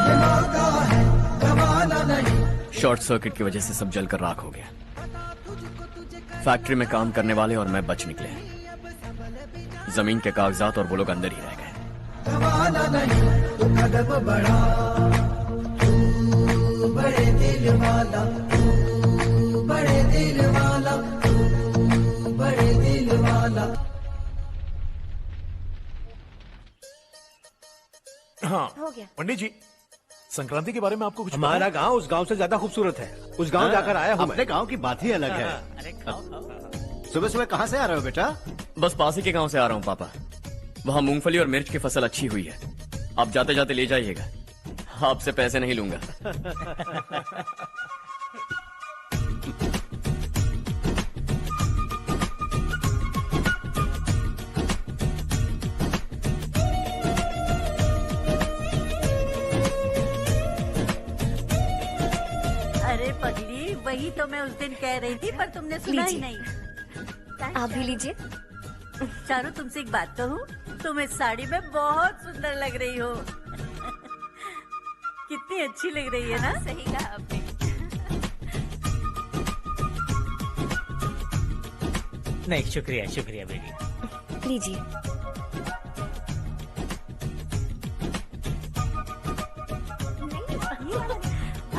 ये मौका है गवाना नहीं। शॉर्ट सर्किट की वजह से सब जलकर राख हो गया। फैक्ट्री में काम करने वाले और मैं बच निकले। जमीन के कागजात और वो लोग अंदर ही रह गए। गवाना नहीं तू कदम बढ़ा, तू बड़े दिल वाला, तू बड़े दिल वाला, तू बड़े दिल वाला। हाँ हो गया। पंडित जी, संक्रांति के बारे में आपको कुछ हमारा गांव उस गांव से ज्यादा खूबसूरत है। उस गांव जाकर आया हूँ। अपने गांव की बात ही अलग है। सुबह सुबह कहाँ से आ रहे हो बेटा? बस पास ही के गांव से आ रहा हूँ पापा। वहाँ मूंगफली और मिर्च की फसल अच्छी हुई है। आप जाते जाते ले जाइएगा। आपसे पैसे नहीं लूंगा। वही तो मैं उस दिन कह रही थी पर तुमने सुना ही लीजिए। नहीं। आप भी लीजिए। चारू तुमसे एक बात कहूँ, तुम इस साड़ी में बहुत सुंदर लग रही हो। कितनी अच्छी लग रही है ना? सही कहा आपने। नहीं, शुक्रिया शुक्रिया बेटी। लीजिए।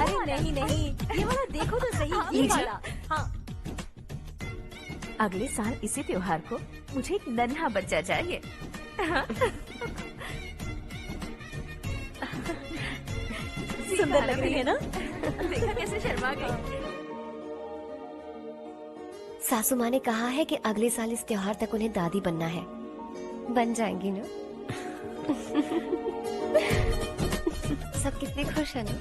अरे नहीं नहीं, ये वाला देखो तो सही, ये लीजिए। वाला। हाँ। अगले साल इसी त्योहार को मुझे एक नन्हा बच्चा चाहिए। सुंदर लग रही है ना? देखा कैसे शर्मा गई। सासू माँ ने कहा है कि अगले साल इस त्योहार तक उन्हें दादी बनना है। बन जाएंगी ना? सब कितने खुश हैं ना?